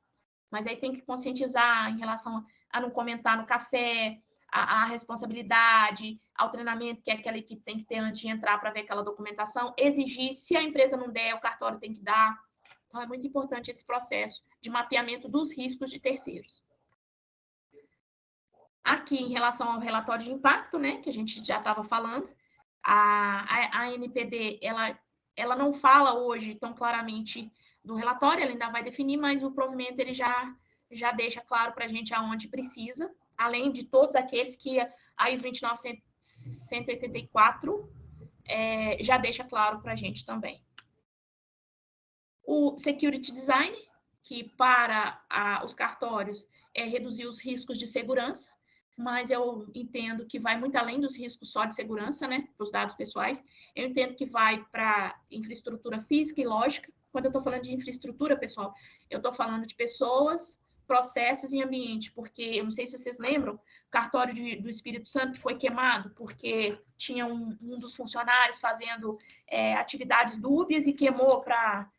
Mas aí tem que conscientizar em relação a não comentar no café, a responsabilidade, ao treinamento que aquela equipe tem que ter antes de entrar para ver aquela documentação, exigir, se a empresa não der, o cartório tem que dar. Então, é muito importante esse processo de mapeamento dos riscos de terceiros. Aqui, em relação ao relatório de impacto, né, que a gente já estava falando, a ANPD, ela não fala hoje tão claramente do relatório, ela ainda vai definir, mas o provimento ele já deixa claro para a gente aonde precisa, além de todos aqueles que a ISO 29184 já deixa claro para a gente também. O Security Design, que para os cartórios é reduzir os riscos de segurança, mas eu entendo que vai muito além dos riscos só de segurança, né, para os dados pessoais. Eu entendo que vai para infraestrutura física e lógica. Quando eu estou falando de infraestrutura, pessoal, eu estou falando de pessoas, processos e ambiente, porque, eu não sei se vocês lembram, o cartório do Espírito Santo que foi queimado, porque tinha um dos funcionários fazendo atividades dúbias e queimou para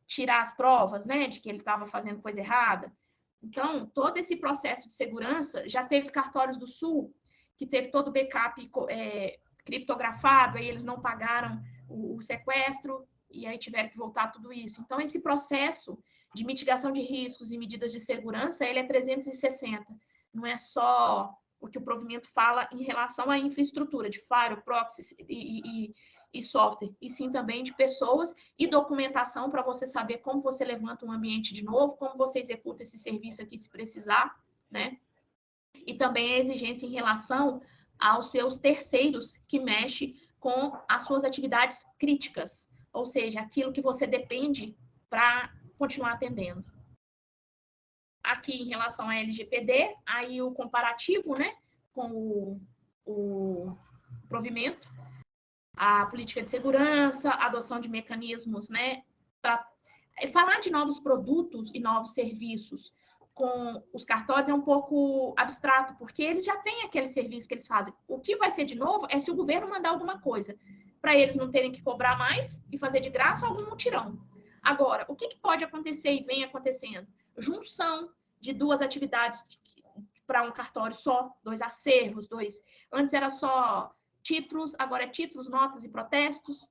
tirar as provas, né, de que ele estava fazendo coisa errada. Então, todo esse processo de segurança, já teve cartórios do Sul, que teve todo o backup criptografado, aí eles não pagaram o sequestro, e aí tiveram que voltar tudo isso. Então, esse processo de mitigação de riscos e medidas de segurança, ele é 360. Não é só o que o provimento fala em relação à infraestrutura de firewall, proxy e software, e sim também de pessoas e documentação para você saber como você levanta um ambiente de novo, como você executa esse serviço aqui se precisar, né? E também a exigência em relação aos seus terceiros que mexe com as suas atividades críticas, ou seja, aquilo que você depende para continuar atendendo. Aqui em relação à LGPD, aí o comparativo, né, com o provimento, a política de segurança, a adoção de mecanismos, né, para falar de novos produtos e novos serviços com os cartórios é um pouco abstrato, porque eles já têm aquele serviço que eles fazem. O que vai ser de novo é se o governo mandar alguma coisa, para eles não terem que cobrar mais e fazer de graça algum mutirão. Agora, o que pode acontecer e vem acontecendo? Junção de duas atividades para um cartório só, dois acervos, antes era só títulos, agora é títulos, notas e protestos.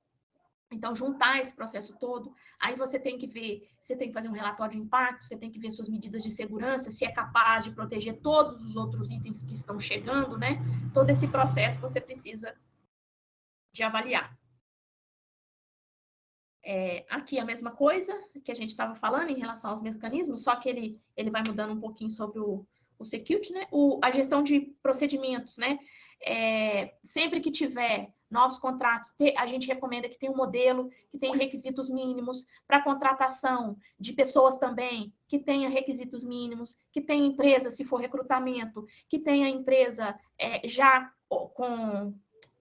Então, juntar esse processo todo, aí você tem que ver, você tem que fazer um relatório de impacto, você tem que ver suas medidas de segurança, se é capaz de proteger todos os outros itens que estão chegando, né? Todo esse processo você precisa de avaliar. Aqui a mesma coisa que a gente estava falando em relação aos mecanismos, só que ele vai mudando um pouquinho sobre o security, né? A gestão de procedimentos, né? Sempre que tiver novos contratos, a gente recomenda que tenha um modelo, que tenha requisitos mínimos, para contratação de pessoas também, que tenha requisitos mínimos, que tenha empresa, se for recrutamento, que tenha empresa já com,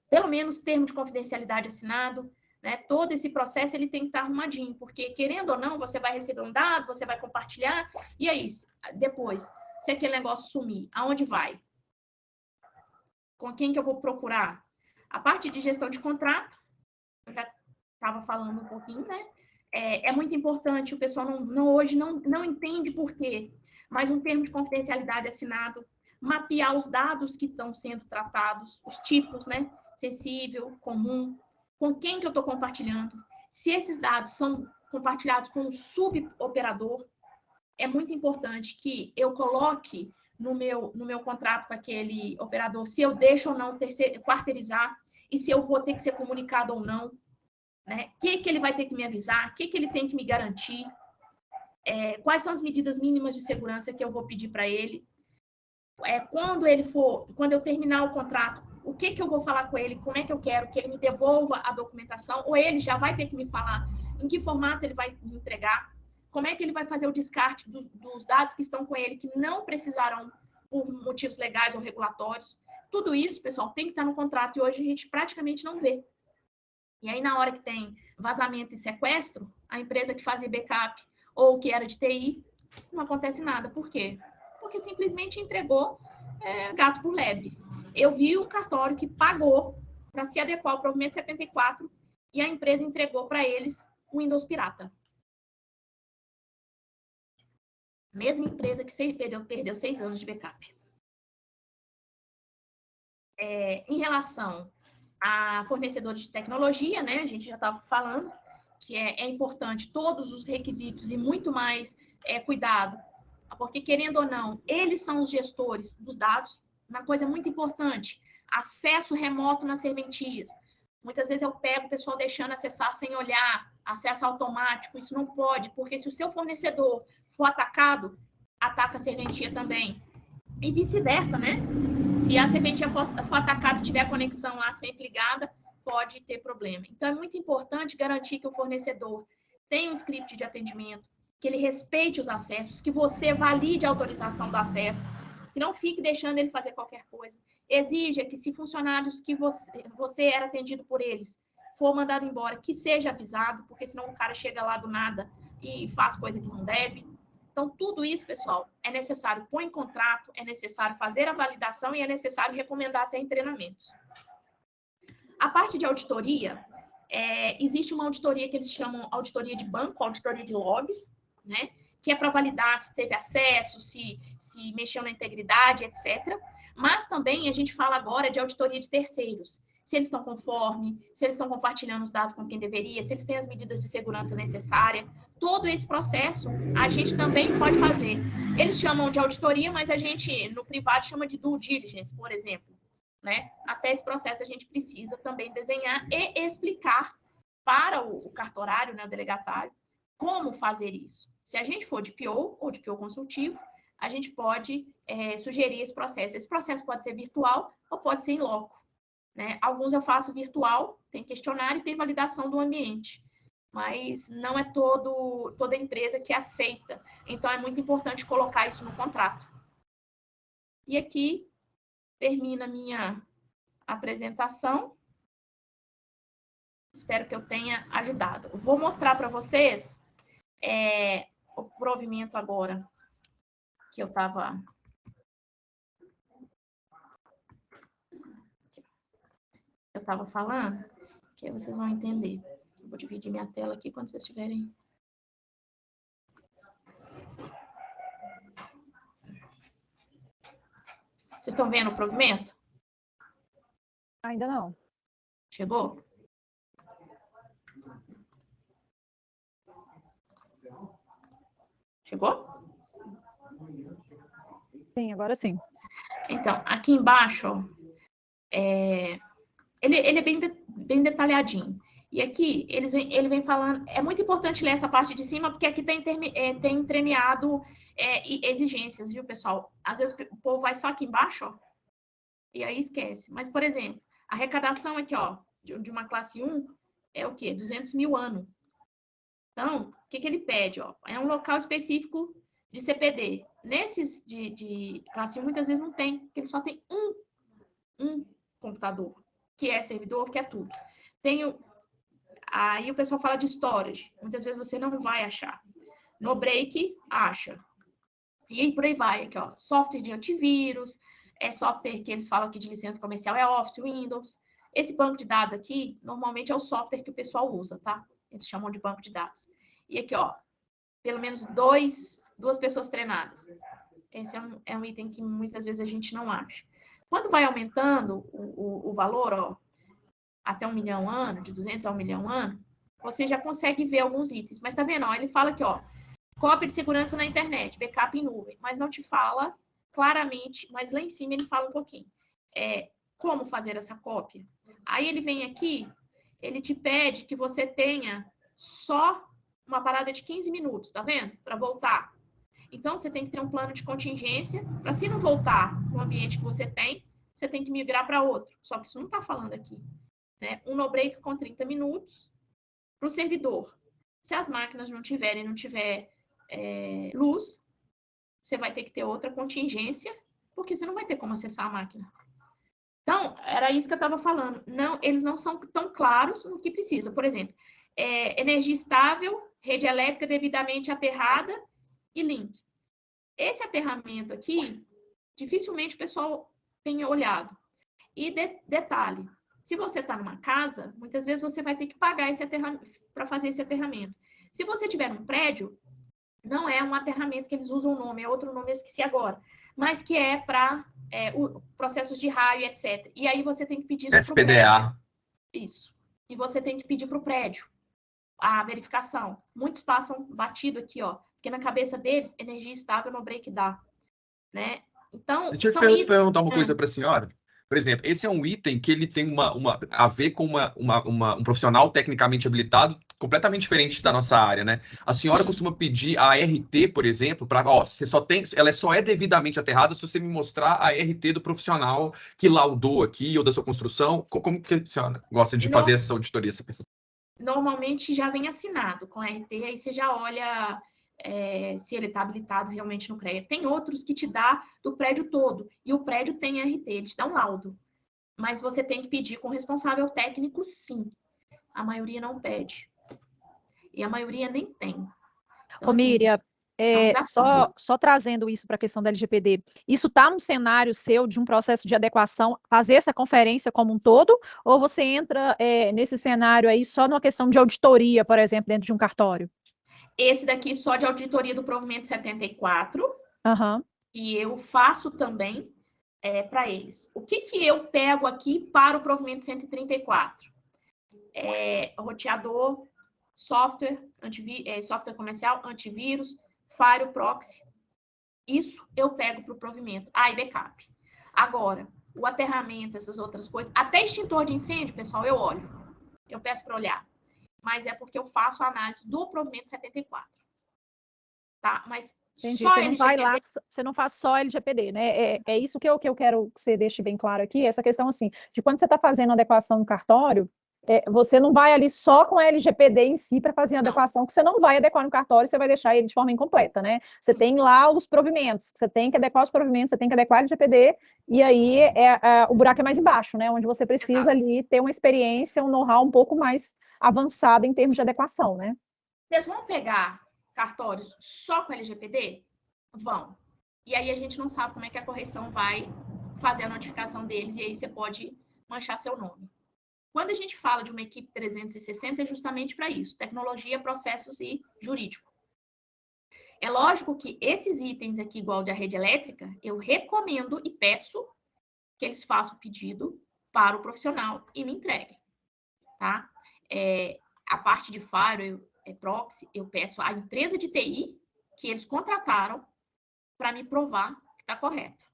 pelo menos, termo de confidencialidade assinado, né? Todo esse processo ele tem que estar arrumadinho, porque, querendo ou não, você vai receber um dado, você vai compartilhar, e aí, depois, se aquele negócio sumir, aonde vai? Com quem que eu vou procurar? A parte de gestão de contrato, eu já estava falando um pouquinho, né? É muito importante, o pessoal hoje não entende por quê, mas um termo de confidencialidade assinado, mapear os dados que estão sendo tratados, os tipos, né? Sensível, comum, com quem que eu estou compartilhando. Se esses dados são compartilhados com um suboperador, é muito importante que eu coloque no meu contrato com aquele operador se eu deixo ou não quarteirizar e se eu vou ter que ser comunicado ou não. Né? O que ele vai ter que me avisar? O que ele tem que me garantir? Quais são as medidas mínimas de segurança que eu vou pedir para ele? Quando eu terminar o contrato, o que eu vou falar com ele? Como é que eu quero que ele me devolva a documentação? Ou ele já vai ter que me falar em que formato ele vai me entregar? Como é que ele vai fazer o descarte dos dados que estão com ele, que não precisarão por motivos legais ou regulatórios? Tudo isso, pessoal, tem que estar no contrato e hoje a gente praticamente não vê. E aí, na hora que tem vazamento e sequestro, a empresa que fazia backup ou que era de TI, não acontece nada. Por quê? Porque simplesmente entregou gato por lebre. Eu vi um cartório que pagou para se adequar ao provimento 74 e a empresa entregou para eles o Windows pirata. Mesma empresa que perdeu 6 anos de backup. Em relação a fornecedores de tecnologia, né? A gente já estava falando que é importante todos os requisitos e muito mais cuidado, porque, querendo ou não, eles são os gestores dos dados. Uma coisa muito importante, acesso remoto nas serventias. Muitas vezes eu pego o pessoal deixando acessar sem olhar, acesso automático, isso não pode, porque se o seu fornecedor for atacado, ataca a serventia também. E vice-versa, né? Se a serventia for atacada e tiver a conexão lá sempre ligada, pode ter problema. Então, é muito importante garantir que o fornecedor tenha um script de atendimento, que ele respeite os acessos, que você valide a autorização do acesso, que não fique deixando ele fazer qualquer coisa. Exija que, se funcionários que você era atendido por eles for mandado embora, que seja avisado, porque senão o cara chega lá do nada e faz coisa que não deve. Então, tudo isso, pessoal, é necessário pôr em contrato, é necessário fazer a validação e é necessário recomendar até em treinamentos. A parte de auditoria, existe uma auditoria que eles chamam auditoria de banco, auditoria de logs, né? Que é para validar se teve acesso, se mexeu na integridade, etc. Mas também a gente fala agora de auditoria de terceiros. Se eles estão conforme, se eles estão compartilhando os dados com quem deveria, se eles têm as medidas de segurança necessárias. Todo esse processo a gente também pode fazer. Eles chamam de auditoria, mas a gente, no privado, chama de due diligence, por exemplo. Né? Até esse processo a gente precisa também desenhar e explicar para o cartorário, né, o delegatário, como fazer isso. Se a gente for de PO ou de PO consultivo, a gente pode sugerir esse processo. Esse processo pode ser virtual ou pode ser em loco. Né? Alguns eu faço virtual, tem questionário e tem validação do ambiente. Mas não é toda empresa que aceita. Então, é muito importante colocar isso no contrato. E aqui termina a minha apresentação. Espero que eu tenha ajudado. Eu vou mostrar para vocês o provimento agora que eu estava... falando, que aí vocês vão entender. Eu vou dividir minha tela aqui quando vocês estiverem... Vocês estão vendo o provimento? Ainda não. Chegou? Chegou? Sim, agora sim. Então, aqui embaixo, ó, ele é bem detalhadinho. E aqui, ele vem falando... É muito importante ler essa parte de cima, porque aqui tem entremeado exigências, viu, pessoal? Às vezes o povo vai só aqui embaixo, ó, e aí esquece. Mas, por exemplo, a arrecadação aqui, ó, de uma classe 1 é o quê? 200 mil ano. Então, o que ele pede? Ó? É um local específico de CPD. Nesses de classe 1, muitas vezes não tem, porque ele só tem um computador, que é servidor, que é tudo. Aí o pessoal fala de storage. Muitas vezes você não vai achar. No break, acha. E aí por aí vai, aqui, ó, software de antivírus, software que eles falam aqui de licença comercial é Office, Windows. Esse banco de dados aqui, normalmente é o software que o pessoal usa, tá? Eles chamam de banco de dados. E aqui, ó, pelo menos duas pessoas treinadas. Esse é um item que muitas vezes a gente não acha. Quando vai aumentando o valor, ó, até 1 milhão ano, de 200 a 1 milhão ano, você já consegue ver alguns itens. Mas tá vendo? Ó, ele fala aqui, ó, cópia de segurança na internet, backup em nuvem, mas não te fala claramente, mas lá em cima ele fala um pouquinho. Como fazer essa cópia? Aí ele vem aqui, ele te pede que você tenha só uma parada de 15 minutos, tá vendo? Para voltar. Então, você tem que ter um plano de contingência para, se não voltar no ambiente que você tem que migrar para outro. Só que isso não está falando aqui. Né? Um no-break com 30 minutos para o servidor. Se as máquinas não tiver luz, você vai ter que ter outra contingência, porque você não vai ter como acessar a máquina. Então, era isso que eu estava falando. Não, eles não são tão claros no que precisa. Por exemplo, energia estável, rede elétrica devidamente aterrada e link. Esse aterramento aqui, dificilmente o pessoal tem olhado. E detalhe, se você está numa casa, muitas vezes você vai ter que pagar esse aterramento para fazer esse aterramento. Se você tiver um prédio, não é um aterramento que eles usam o nome, é outro nome, eu esqueci agora, mas que é para processos de raio, etc. E aí você tem que pedir isso para o prédio. Isso. E você tem que pedir para o prédio a verificação. Muitos passam batido aqui, ó, porque na cabeça deles, energia estável no break dá, né? Então, deixa eu perguntar uma coisa para a senhora. Por exemplo, esse é um item que ele tem a ver com um profissional tecnicamente habilitado completamente diferente da nossa área, né? A senhora costuma pedir a RT, por exemplo, para, ela só é devidamente aterrada se você me mostrar a RT do profissional que laudou aqui ou da sua construção. Como que a senhora gosta de fazer essa auditoria, essa pessoa? Normalmente já vem assinado com a RT, aí você já olha se ele está habilitado realmente no CREA. Tem outros que te dá do prédio todo, e o prédio tem RT, ele te dá um laudo. Mas você tem que pedir com o responsável técnico, sim. A maioria não pede. E a maioria nem tem. Então, Miriam, só trazendo isso para a questão da LGPD, isso está no cenário seu de um processo de adequação, fazer essa conferência como um todo, ou você entra nesse cenário aí só numa questão de auditoria, por exemplo, dentro de um cartório? Esse daqui só de auditoria do provimento 74, e eu faço também para eles. O que eu pego aqui para o provimento 134? Roteador, software, software comercial, antivírus, firewall, proxy. Isso eu pego para o provimento. E backup. Agora, o aterramento, essas outras coisas, até extintor de incêndio, pessoal, eu olho. Eu peço para olhar. Mas é porque eu faço a análise do provimento 74. Tá? Mas entendi. só você LGPD... não vai lá, você não faz só LGPD, né? É isso que eu quero que você deixe bem claro aqui, essa questão assim, de quando você está fazendo a adequação no cartório, você não vai ali só com a LGPD em si para fazer a adequação, que você não vai adequar no cartório, você vai deixar ele de forma incompleta, né? Você tem lá os provimentos, você tem que adequar os provimentos, você tem que adequar a LGPD, e aí o buraco é mais embaixo, né? Onde você precisa ali ter uma experiência, um know-how um pouco mais avançado em termos de adequação, né? Vocês vão pegar cartórios só com LGPD? Vão. E aí a gente não sabe como é que a correção vai fazer a notificação deles, e aí você pode manchar seu nome. Quando a gente fala de uma equipe 360, é justamente para isso: tecnologia, processos e jurídico. É lógico que esses itens aqui, igual de a rede elétrica, eu recomendo e peço que eles façam o pedido para o profissional e me entreguem, tá? A parte de firewall, proxy, eu peço à empresa de TI que eles contrataram para me provar que está correto.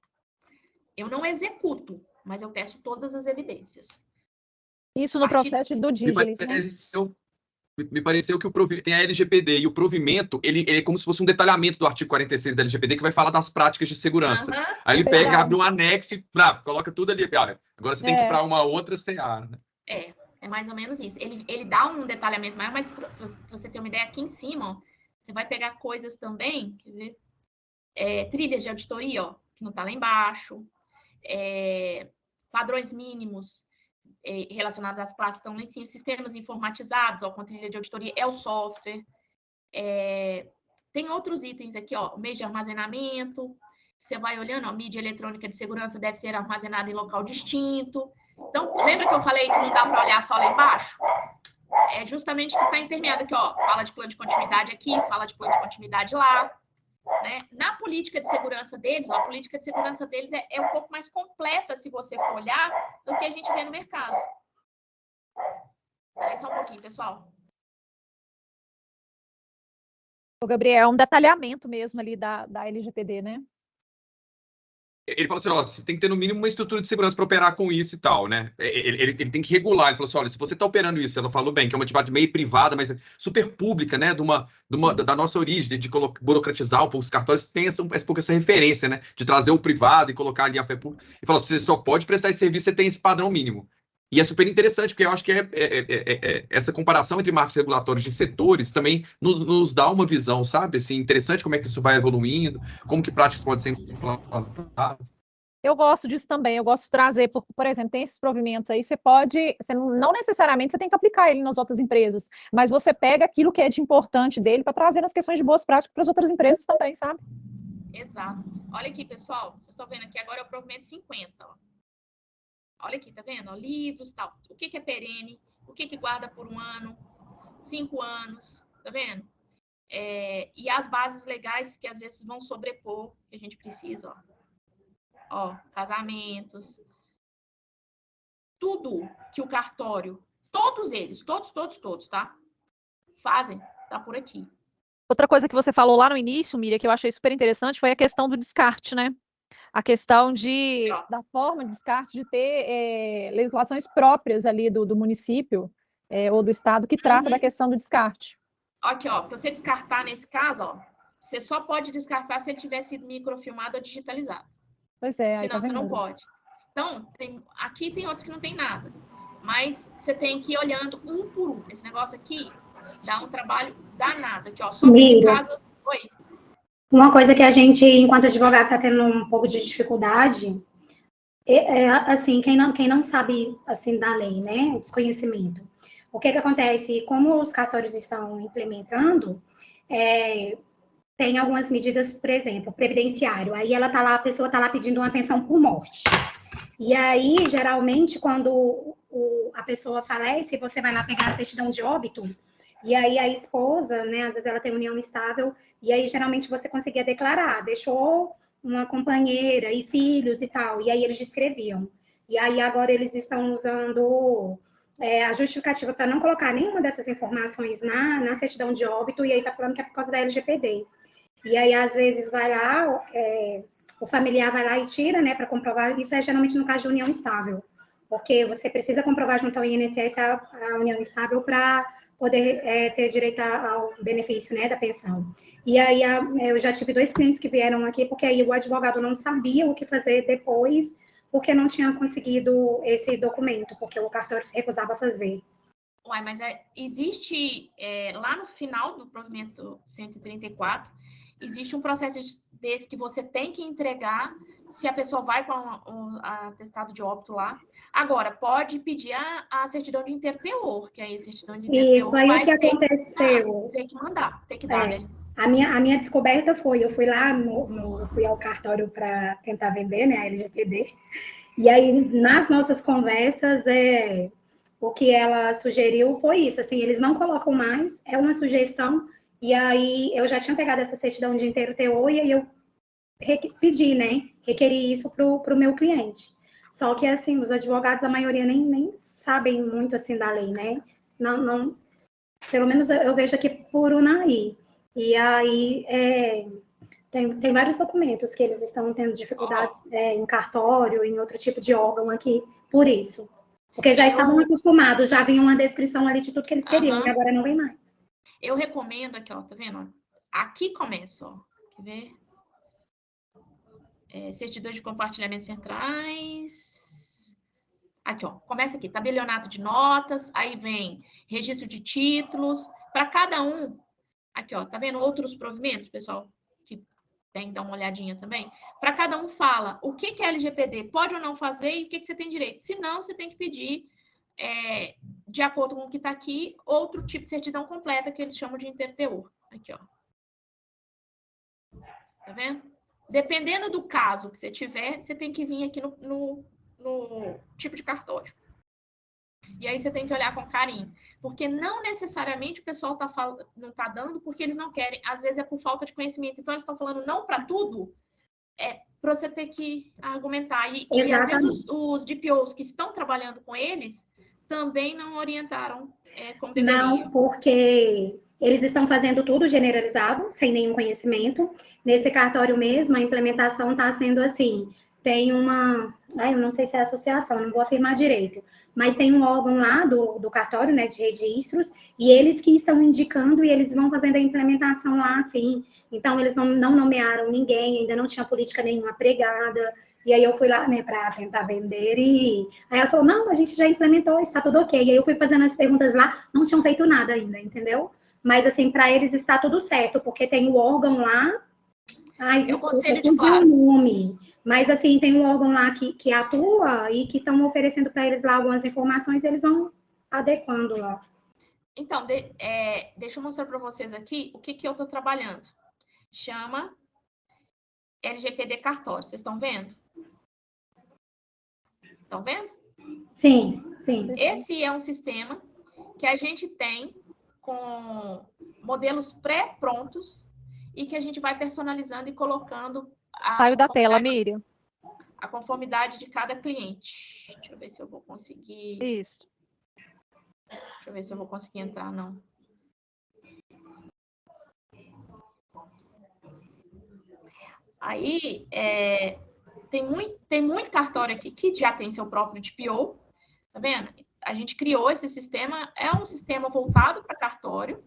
Eu não executo, mas eu peço todas as evidências. Isso no processo do diligence, né? Me pareceu que tem a LGPD e o provimento, ele é como se fosse um detalhamento do artigo 46 da LGPD que vai falar das práticas de segurança. Aí ele pega, abre um anexo e coloca tudo ali. Agora você tem que ir para uma outra CA, né? É mais ou menos isso. Ele dá um detalhamento maior, mas para você ter uma ideia, aqui em cima, ó, você vai pegar coisas também, quer ver? Trilhas de auditoria, ó, que não está lá embaixo. Padrões mínimos relacionados às classes estão lá em cima. Sistemas informatizados, ó, com trilha de auditoria, é o software. Tem outros itens aqui, ó, o meio de armazenamento, Você vai olhando, ó, mídia eletrônica de segurança deve ser armazenada em local distinto. Então, lembra que eu falei que não dá para olhar só lá embaixo? É justamente que está intermeado aqui, ó. Fala de plano de continuidade aqui, fala de plano de continuidade lá. Né? Na política de segurança deles, ó, a política de segurança deles é um pouco mais completa, se você for olhar, do que a gente vê no mercado. Espera aí só um pouquinho, pessoal. O Gabriel, é um detalhamento mesmo ali da LGPD, né? Ele falou assim, ó, você tem que ter no mínimo uma estrutura de segurança para operar com isso e tal, né? Ele tem que regular. Ele falou assim, olha, se você está operando isso, ela falou bem, que é uma atividade meio privada, mas super pública, né? Da nossa origem, de burocratizar um pouco os cartórios, tem essa referência, né? De trazer o privado e colocar ali a fé pública. Ele falou, você só pode prestar esse serviço, você tem esse padrão mínimo. E é super interessante, porque eu acho que essa comparação entre marcos regulatórios de setores também nos dá uma visão, sabe? Assim, interessante como é que isso vai evoluindo, como que práticas podem ser implantadas. Eu gosto disso também, eu gosto de trazer, por exemplo, tem esses provimentos aí, você não necessariamente você tem que aplicar ele nas outras empresas, mas você pega aquilo que é de importante dele para trazer as questões de boas práticas para as outras empresas também, sabe? Exato. Olha aqui, pessoal, vocês estão vendo aqui agora é o provimento 50, ó. Olha aqui, tá vendo? Ó, livros, tal. O que é perene? O que guarda por 1 ano? 5 anos, tá vendo? E as bases legais que às vezes vão sobrepor, que a gente precisa, ó, casamentos, tudo que o cartório, todos eles, todos, tá? Fazem, tá por aqui. Outra coisa que você falou lá no início, Miriam, que eu achei super interessante, foi a questão do descarte, né? A questão da forma de descarte, de ter legislações próprias ali do município ou do estado que trata da questão do descarte. Aqui, ó, para você descartar nesse caso, ó, você só pode descartar se ele tiver sido microfilmado ou digitalizado. Pois é, aí senão tá você não vendo? pode. Então, aqui tem outros que não tem nada. Mas você tem que ir olhando um por um. Esse negócio aqui dá um trabalho danado. Aqui, ó, só no caso... Oi. Uma coisa que a gente, enquanto advogado, está tendo um pouco de dificuldade assim, quem não sabe, assim, da lei, né, o desconhecimento. O que acontece? Como os cartórios estão implementando, tem algumas medidas, por exemplo, previdenciário. Aí a pessoa está lá pedindo uma pensão por morte. E aí, geralmente, quando a pessoa falece, você vai lá pegar a certidão de óbito, e aí a esposa, né, às vezes ela tem união estável, e aí geralmente você conseguia declarar, deixou uma companheira e filhos e tal, e aí eles descreviam. E aí agora eles estão usando a justificativa para não colocar nenhuma dessas informações na certidão de óbito, e aí tá falando que é por causa da LGPD. E aí, às vezes, vai lá, o familiar vai lá e tira, né, para comprovar. Isso é geralmente no caso de união estável, porque você precisa comprovar junto ao INSS a união estável para poder ter direito ao benefício, né, da pensão. E aí, eu já tive 2 clientes que vieram aqui, porque aí o advogado não sabia o que fazer depois, porque não tinha conseguido esse documento, porque o cartório se recusava a fazer. Uai, mas existe, lá no final do provimento 134, existe um processo desse que você tem que entregar se a pessoa vai com o atestado de óbito lá. Agora, pode pedir a certidão de interteor, que aí a certidão de interteor isso aí, o que aconteceu? Tem que mandar, tem que dar, né? A minha descoberta foi, eu fui lá, fui ao cartório para tentar vender, né, a LGPD, e aí, nas nossas conversas, o que ela sugeriu foi isso, assim, eles não colocam mais, é uma sugestão, e aí eu já tinha pegado essa certidão de inteiro teor, e aí eu pedi, né, requeri isso para o meu cliente. Só que, assim, os advogados, a maioria nem sabem muito, assim, da lei, né, não, pelo menos eu vejo aqui por Unai. E aí, tem vários documentos que eles estão tendo dificuldades em cartório, em outro tipo de órgão aqui, por isso. Porque já estavam acostumados, já vinha uma descrição ali de tudo que eles queriam, e agora não vem mais. Eu recomendo aqui, ó, tá vendo? Aqui começa, ó. Quer ver? Certidão de compartilhamento centrais. Aqui, ó. Começa aqui, tabelionato de notas, aí vem registro de títulos. Para cada um, aqui, ó, tá vendo outros provimentos, pessoal? Que tem que dar uma olhadinha também. Para cada um fala o que é LGPD, pode ou não fazer e o que você tem direito. Se não, você tem que pedir, de acordo com o que está aqui, outro tipo de certidão completa que eles chamam de interteor. Aqui, ó. Tá vendo? dependendo do caso que você tiver, você tem que vir aqui no tipo de cartório. E aí você tem que olhar com carinho. Porque não necessariamente o pessoal não está dando porque eles não querem. Às vezes é por falta de conhecimento. Então, eles estão falando não para tudo, para você ter que argumentar. E às vezes os DPOs que estão trabalhando com eles também não orientaram como deveria. Não, porque eles estão fazendo tudo generalizado, sem nenhum conhecimento. Nesse cartório mesmo, a implementação está sendo assim, tem uma... eu não sei se é associação, não vou afirmar direito, mas tem um órgão lá do cartório, né, de registros, e eles que estão indicando e eles vão fazendo a implementação lá, assim. Então, eles não nomearam ninguém, ainda não tinha política nenhuma pregada. E aí eu fui lá, né, para tentar vender e... Aí ela falou, não, a gente já implementou, está tudo ok. E aí eu fui fazendo as perguntas lá, não tinham feito nada ainda, entendeu? Mas, assim, para eles está tudo certo, porque tem o órgão lá... Ai, desculpa, eu claro. o nome. Mas, assim, tem um órgão lá que atua e que estão oferecendo para eles lá algumas informações e eles vão adequando lá. Então, deixa eu mostrar para vocês aqui o que eu estou trabalhando. Chama LGPD Cartório. Vocês estão vendo? Estão vendo? Sim, sim. Esse é um sistema que a gente tem com modelos pré-prontos e que a gente vai personalizando e colocando Saiu da tela, Miriam. A conformidade de cada cliente. Deixa eu ver se eu vou conseguir... Isso. Deixa eu ver se eu vou conseguir entrar, não. Aí, tem muito cartório aqui que já tem seu próprio DPO, tá vendo? A gente criou esse sistema, é um sistema voltado para cartório.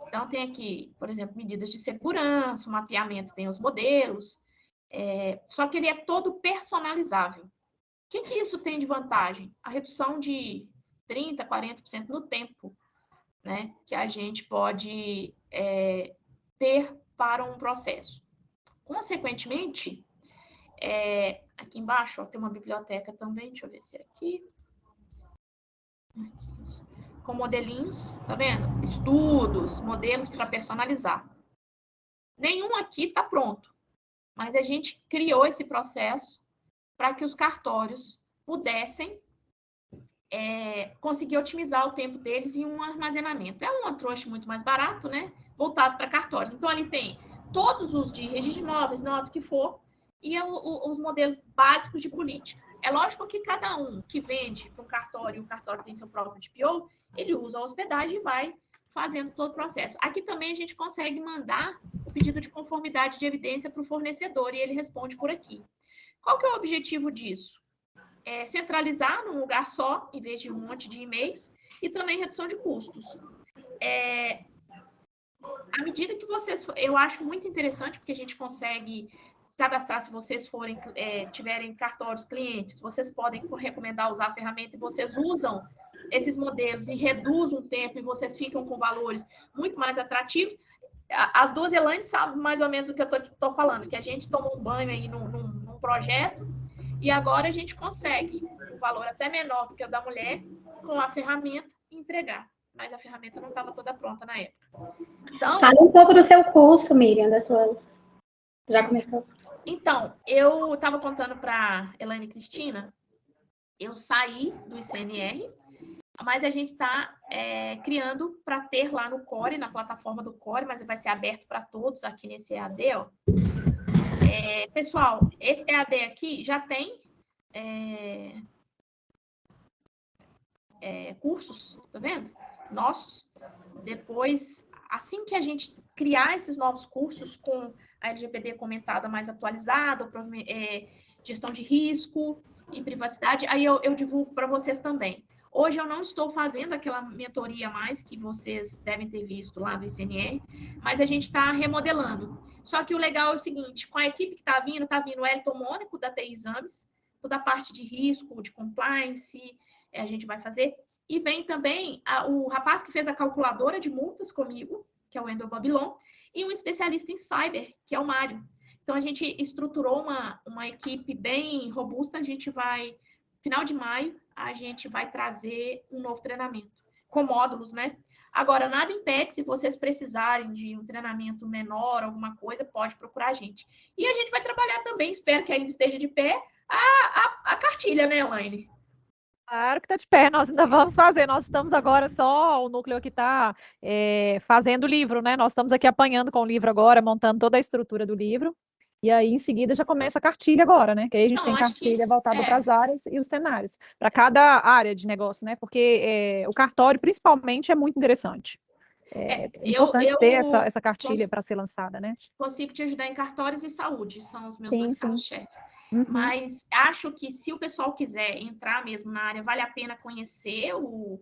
Então, tem aqui, por exemplo, medidas de segurança, o mapeamento tem os modelos, só que ele é todo personalizável. O que isso tem de vantagem? A redução de 30%, 40% no tempo, né, que a gente pode ter para um processo. Consequentemente, aqui embaixo ó, tem uma biblioteca também, deixa eu ver se é aqui. Com modelinhos, tá vendo? Estudos, modelos para personalizar. Nenhum aqui está pronto, mas a gente criou esse processo para que os cartórios pudessem conseguir otimizar o tempo deles em um armazenamento. É um OneTrust muito mais barato, né? Voltado para cartórios. Então, ali tem todos os de registro de imóveis, nota que for, e os modelos básicos de política. É lógico que cada um que vende para um cartório, e o cartório tem seu próprio DPO, ele usa a hospedagem e vai fazendo todo o processo. Aqui também a gente consegue mandar o pedido de conformidade de evidência para o fornecedor e ele responde por aqui. Qual que é o objetivo disso? Centralizar num lugar só, em vez de um monte de e-mails, e também redução de custos. À medida que vocês... Eu acho muito interessante, porque a gente consegue cadastrar, se vocês tiverem cartórios clientes, vocês podem recomendar usar a ferramenta e vocês usam esses modelos e reduzem o tempo e vocês ficam com valores muito mais atrativos. As duas Elaine sabem mais ou menos o que eu estou falando, que a gente tomou um banho aí num projeto e agora a gente consegue um valor até menor do que o da mulher com a ferramenta entregar. Mas a ferramenta não estava toda pronta na época. Então, fala um pouco do seu curso, Miriam, das suas... Já começou? Então, eu estava contando para Elaine e Cristina, eu saí do ICNR, mas a gente está criando para ter lá no Core, na plataforma do Core, mas vai ser aberto para todos aqui nesse EAD, ó. Pessoal, esse EAD aqui já tem cursos, tá vendo? Nossos. Depois, assim que a gente criar esses novos cursos com a LGPD comentada mais atualizada, gestão de risco e privacidade, aí eu divulgo para vocês também. Hoje eu não estou fazendo aquela mentoria mais que vocês devem ter visto lá do ICNR, mas a gente está remodelando. Só que o legal é o seguinte, com a equipe que está vindo o Elton Mônico, da TI Exames, toda a parte de risco, de compliance, a gente vai fazer. E vem também o rapaz que fez a calculadora de multas comigo, que é o Wendel Babylon, e um especialista em cyber, que é o Mário. Então, a gente estruturou uma equipe bem robusta. A gente vai, final de maio, a gente vai trazer um novo treinamento, com módulos, né? Agora, nada impede, se vocês precisarem de um treinamento menor, alguma coisa, pode procurar a gente. E a gente vai trabalhar também, espero que ainda esteja de pé, a cartilha, né, Elaine? Claro que está de pé, nós ainda vamos fazer. Nós estamos agora só, o núcleo aqui está fazendo o livro, né? Nós estamos aqui apanhando com o livro agora, montando toda a estrutura do livro. E aí, em seguida, já começa a cartilha agora, né? Que aí a gente tem cartilha voltada para as áreas e os cenários, para cada área de negócio, né? Porque o cartório, principalmente, é muito interessante. É importante ter essa cartilha para ser lançada, né? Consigo te ajudar em cartórios e saúde, são os meus dois carros-chefes. Uhum. Mas acho que se o pessoal quiser entrar mesmo na área, vale a pena conhecer o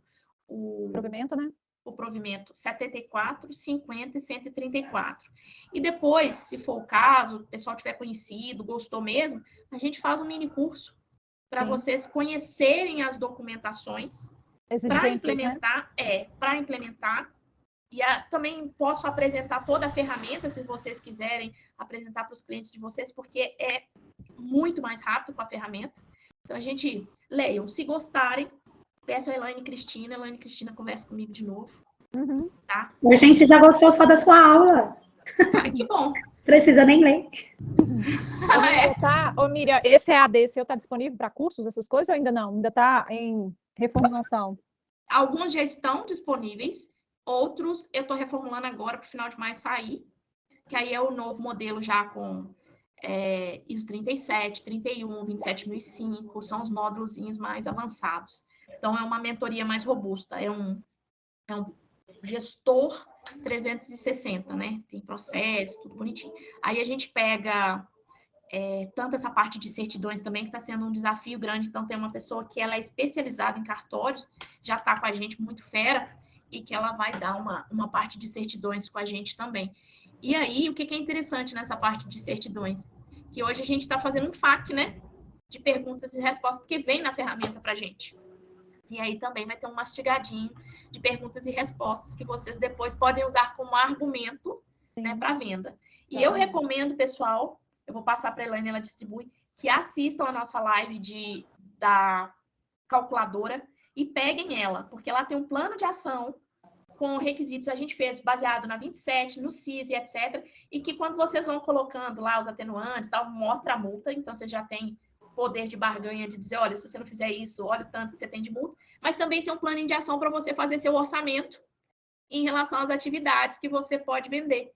provimento, né? O provimento 74, 50 e 134. E depois, se for o caso, o pessoal tiver conhecido, gostou mesmo, a gente faz um mini curso para vocês conhecerem as documentações para implementar, né? Para implementar. E também posso apresentar toda a ferramenta, se vocês quiserem apresentar para os clientes de vocês, porque é muito mais rápido com a ferramenta. Então, a gente, leiam. Se gostarem, peçam a Elaine Cristina. Elaine Cristina conversa comigo de novo. Uhum. Tá? A gente já gostou só da sua aula. Ai, que bom. Precisa nem ler. Ô, Miriam, esse EAD seu está disponível para cursos, essas coisas, ou ainda não? Ainda está em reformulação? Alguns já estão disponíveis. Outros eu estou reformulando agora para o final de maio sair, que aí é o novo modelo já com ISO 37, 31, 27005, são os módulozinhos mais avançados. Então, é uma mentoria mais robusta, é um gestor 360, né? Tem processo, tudo bonitinho. Aí a gente pega tanto essa parte de certidões também, que está sendo um desafio grande, então tem uma pessoa que ela é especializada em cartórios, já está com a gente muito fera, e que ela vai dar uma parte de certidões com a gente também. E aí, o que é interessante nessa parte de certidões? Que hoje a gente está fazendo um FAQ, né? De perguntas e respostas, porque vem na ferramenta para a gente. E aí também vai ter um mastigadinho de perguntas e respostas que vocês depois podem usar como argumento, né, para venda. E eu recomendo, pessoal, eu vou passar para a Elaine, ela distribui, que assistam a nossa live da calculadora e peguem ela, porque ela tem um plano de ação com requisitos a gente fez baseado na 27, no CIS e etc. E que quando vocês vão colocando lá os atenuantes, tal, mostra a multa, então vocês já têm poder de barganha de dizer, olha, se você não fizer isso, olha o tanto que você tem de multa. Mas também tem um plano de ação para você fazer seu orçamento em relação às atividades que você pode vender.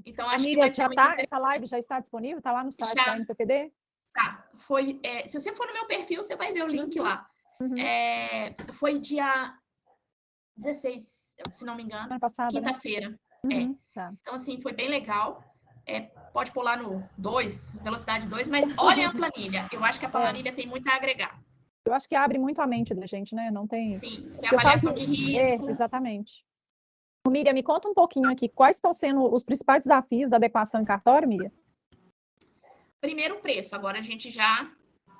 Então, acho que vai ser essa live já está disponível? Está lá no site da NPPD? Tá. Se você for no meu perfil, você vai ver o link lá. Foi dia 16, se não me engano, quinta-feira. Né? Tá. Então, assim, foi bem legal. Pode pular no 2, velocidade 2, mas olhem a planilha. Eu acho que a planilha tem muito a agregar. Eu acho que abre muito a mente da gente, né? Não tem... Sim, tem avaliação de risco. Exatamente. Miriam, me conta um pouquinho aqui, quais estão sendo os principais desafios da adequação em cartório, Miriam? Primeiro, o preço. Agora a gente já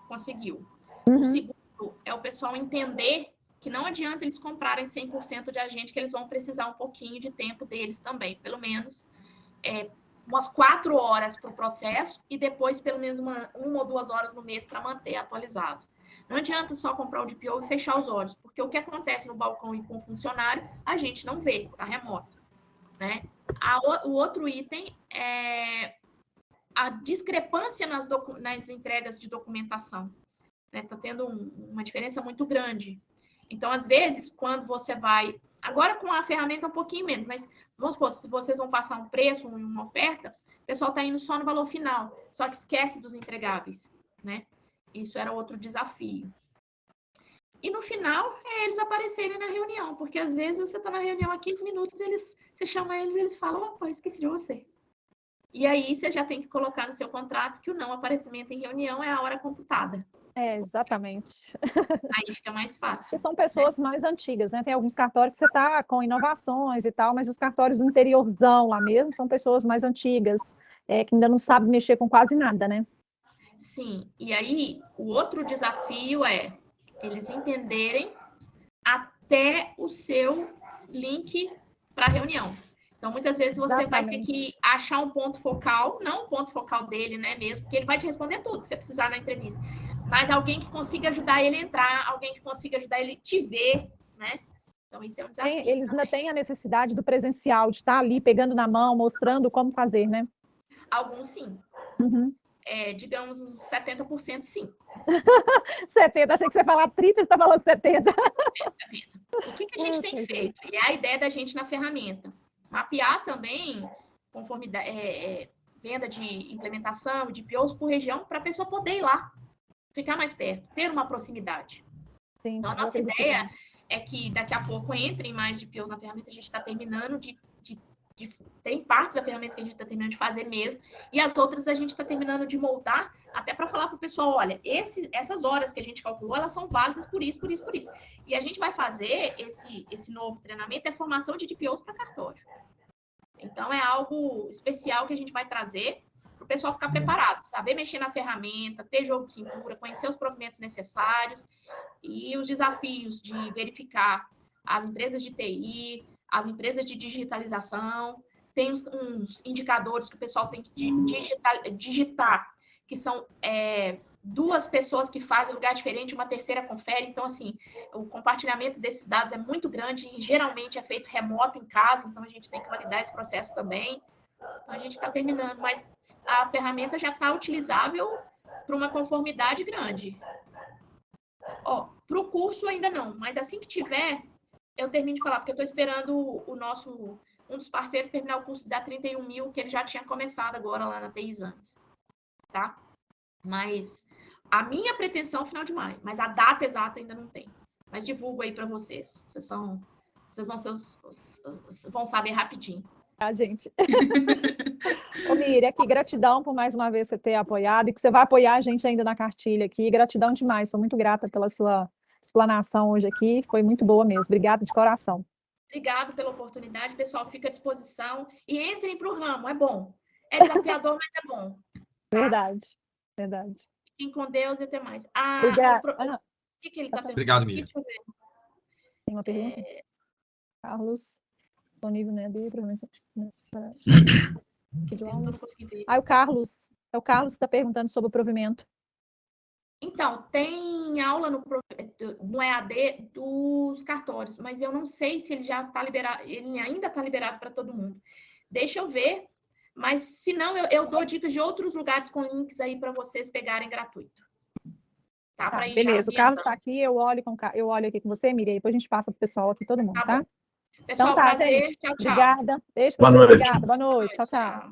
conseguiu. O segundo é o pessoal entender que não adianta eles comprarem 100% de agente, que eles vão precisar um pouquinho de tempo deles também, pelo menos umas 4 horas para o processo e depois pelo menos uma ou 2 horas no mês para manter atualizado. Não adianta só comprar o DPO e fechar os olhos, porque o que acontece no balcão e com o funcionário, a gente não vê, está remoto. Né? O outro item é a discrepância nas entregas de documentação. Está tendo uma diferença muito grande. Então, às vezes, quando você vai... Agora, com a ferramenta, um pouquinho menos, mas vamos supor, se vocês vão passar um preço, uma oferta, o pessoal está indo só no valor final, só que esquece dos entregáveis, né? Isso era outro desafio. E no final, eles aparecerem na reunião, porque às vezes você está na reunião há 15 minutos, você chama eles e eles falam, opa, esqueci de você. E aí, você já tem que colocar no seu contrato que o não aparecimento em reunião é a hora computada. Exatamente. Aí fica mais fácil. Porque são pessoas mais antigas, né? Tem alguns cartórios que você está com inovações e tal, mas os cartórios do interiorzão lá mesmo são pessoas mais antigas, que ainda não sabem mexer com quase nada, né? Sim. E aí, o outro desafio é eles entenderem até o seu link para a reunião. Então, muitas vezes você vai ter que achar um ponto focal, não o ponto focal dele, né, mesmo, porque ele vai te responder tudo que você precisar na entrevista. Mas alguém que consiga ajudar ele a entrar, alguém que consiga ajudar ele a te ver, né? Então, isso é um desafio. Eles ainda têm a necessidade do presencial, de estar ali pegando na mão, mostrando como fazer, né? Alguns sim. Uhum. Digamos, uns 70% sim. 70, achei que você ia falar 30, você está falando 70. 70. O que a gente tem feito? E é a ideia da gente na ferramenta. Mapear também, conformidade, venda de implementação, de POs por região, para a pessoa poder ir lá, ficar mais perto, ter uma proximidade. Sim, então, a nossa ideia é que daqui a pouco entrem mais de POs na ferramenta, a gente está terminando tem partes da ferramenta que a gente está terminando de fazer mesmo, e as outras a gente está terminando de moldar, até para falar para o pessoal, olha, essas horas que a gente calculou, elas são válidas por isso, por isso, por isso. E a gente vai fazer esse novo treinamento, formação de DPOs para cartório. Então, é algo especial que a gente vai trazer para o pessoal ficar preparado, saber mexer na ferramenta, ter jogo de cintura, conhecer os provimentos necessários e os desafios de verificar as empresas de TI, as empresas de digitalização, tem uns indicadores que o pessoal tem que digitar, que são 2 pessoas que fazem lugar diferente, uma terceira confere. Então, assim, o compartilhamento desses dados é muito grande e geralmente é feito remoto em casa, então a gente tem que validar esse processo também. Então, a gente está terminando, mas a ferramenta já está utilizável para uma conformidade grande. Para o curso ainda não, mas assim que tiver, eu termino de falar, porque eu estou esperando um dos parceiros terminar o curso da 31 mil, que ele já tinha começado agora lá na TI Exames, tá? Mas a minha pretensão é final de maio, mas a data exata ainda não tem. Mas divulgo aí para vocês. Vocês vão saber rapidinho. Gente. Ô, Miriam, aqui, gratidão por mais uma vez você ter apoiado e que você vai apoiar a gente ainda na cartilha aqui. Gratidão demais, sou muito grata pela sua explanação hoje aqui, foi muito boa mesmo. Obrigada de coração. Obrigada pela oportunidade, pessoal, fica à disposição e entrem para o ramo, é bom. É desafiador, mas é bom. Tá? Verdade. Fiquem com Deus e até mais. Obrigada. O que ele está perguntando? Obrigado, Miriam. Deixa eu ver. Tem uma pergunta? Carlos, disponível, né? Eu não consegui ver. O Carlos. É o Carlos que está perguntando sobre o provimento. Então, tem aula no EAD dos cartórios, mas eu não sei se ele já está liberado, ele ainda está liberado para todo mundo. Deixa eu ver, mas se não, eu dou dicas de outros lugares com links aí para vocês pegarem gratuito. Tá? Beleza, o Carlos está aqui, eu olho aqui com você, Miriam, e depois a gente passa para o pessoal aqui, todo mundo, tá? Pessoal, então, prazer, gente. Tchau. Obrigada. Beijo. Boa noite. Obrigada. Boa noite. Tchau. Tchau.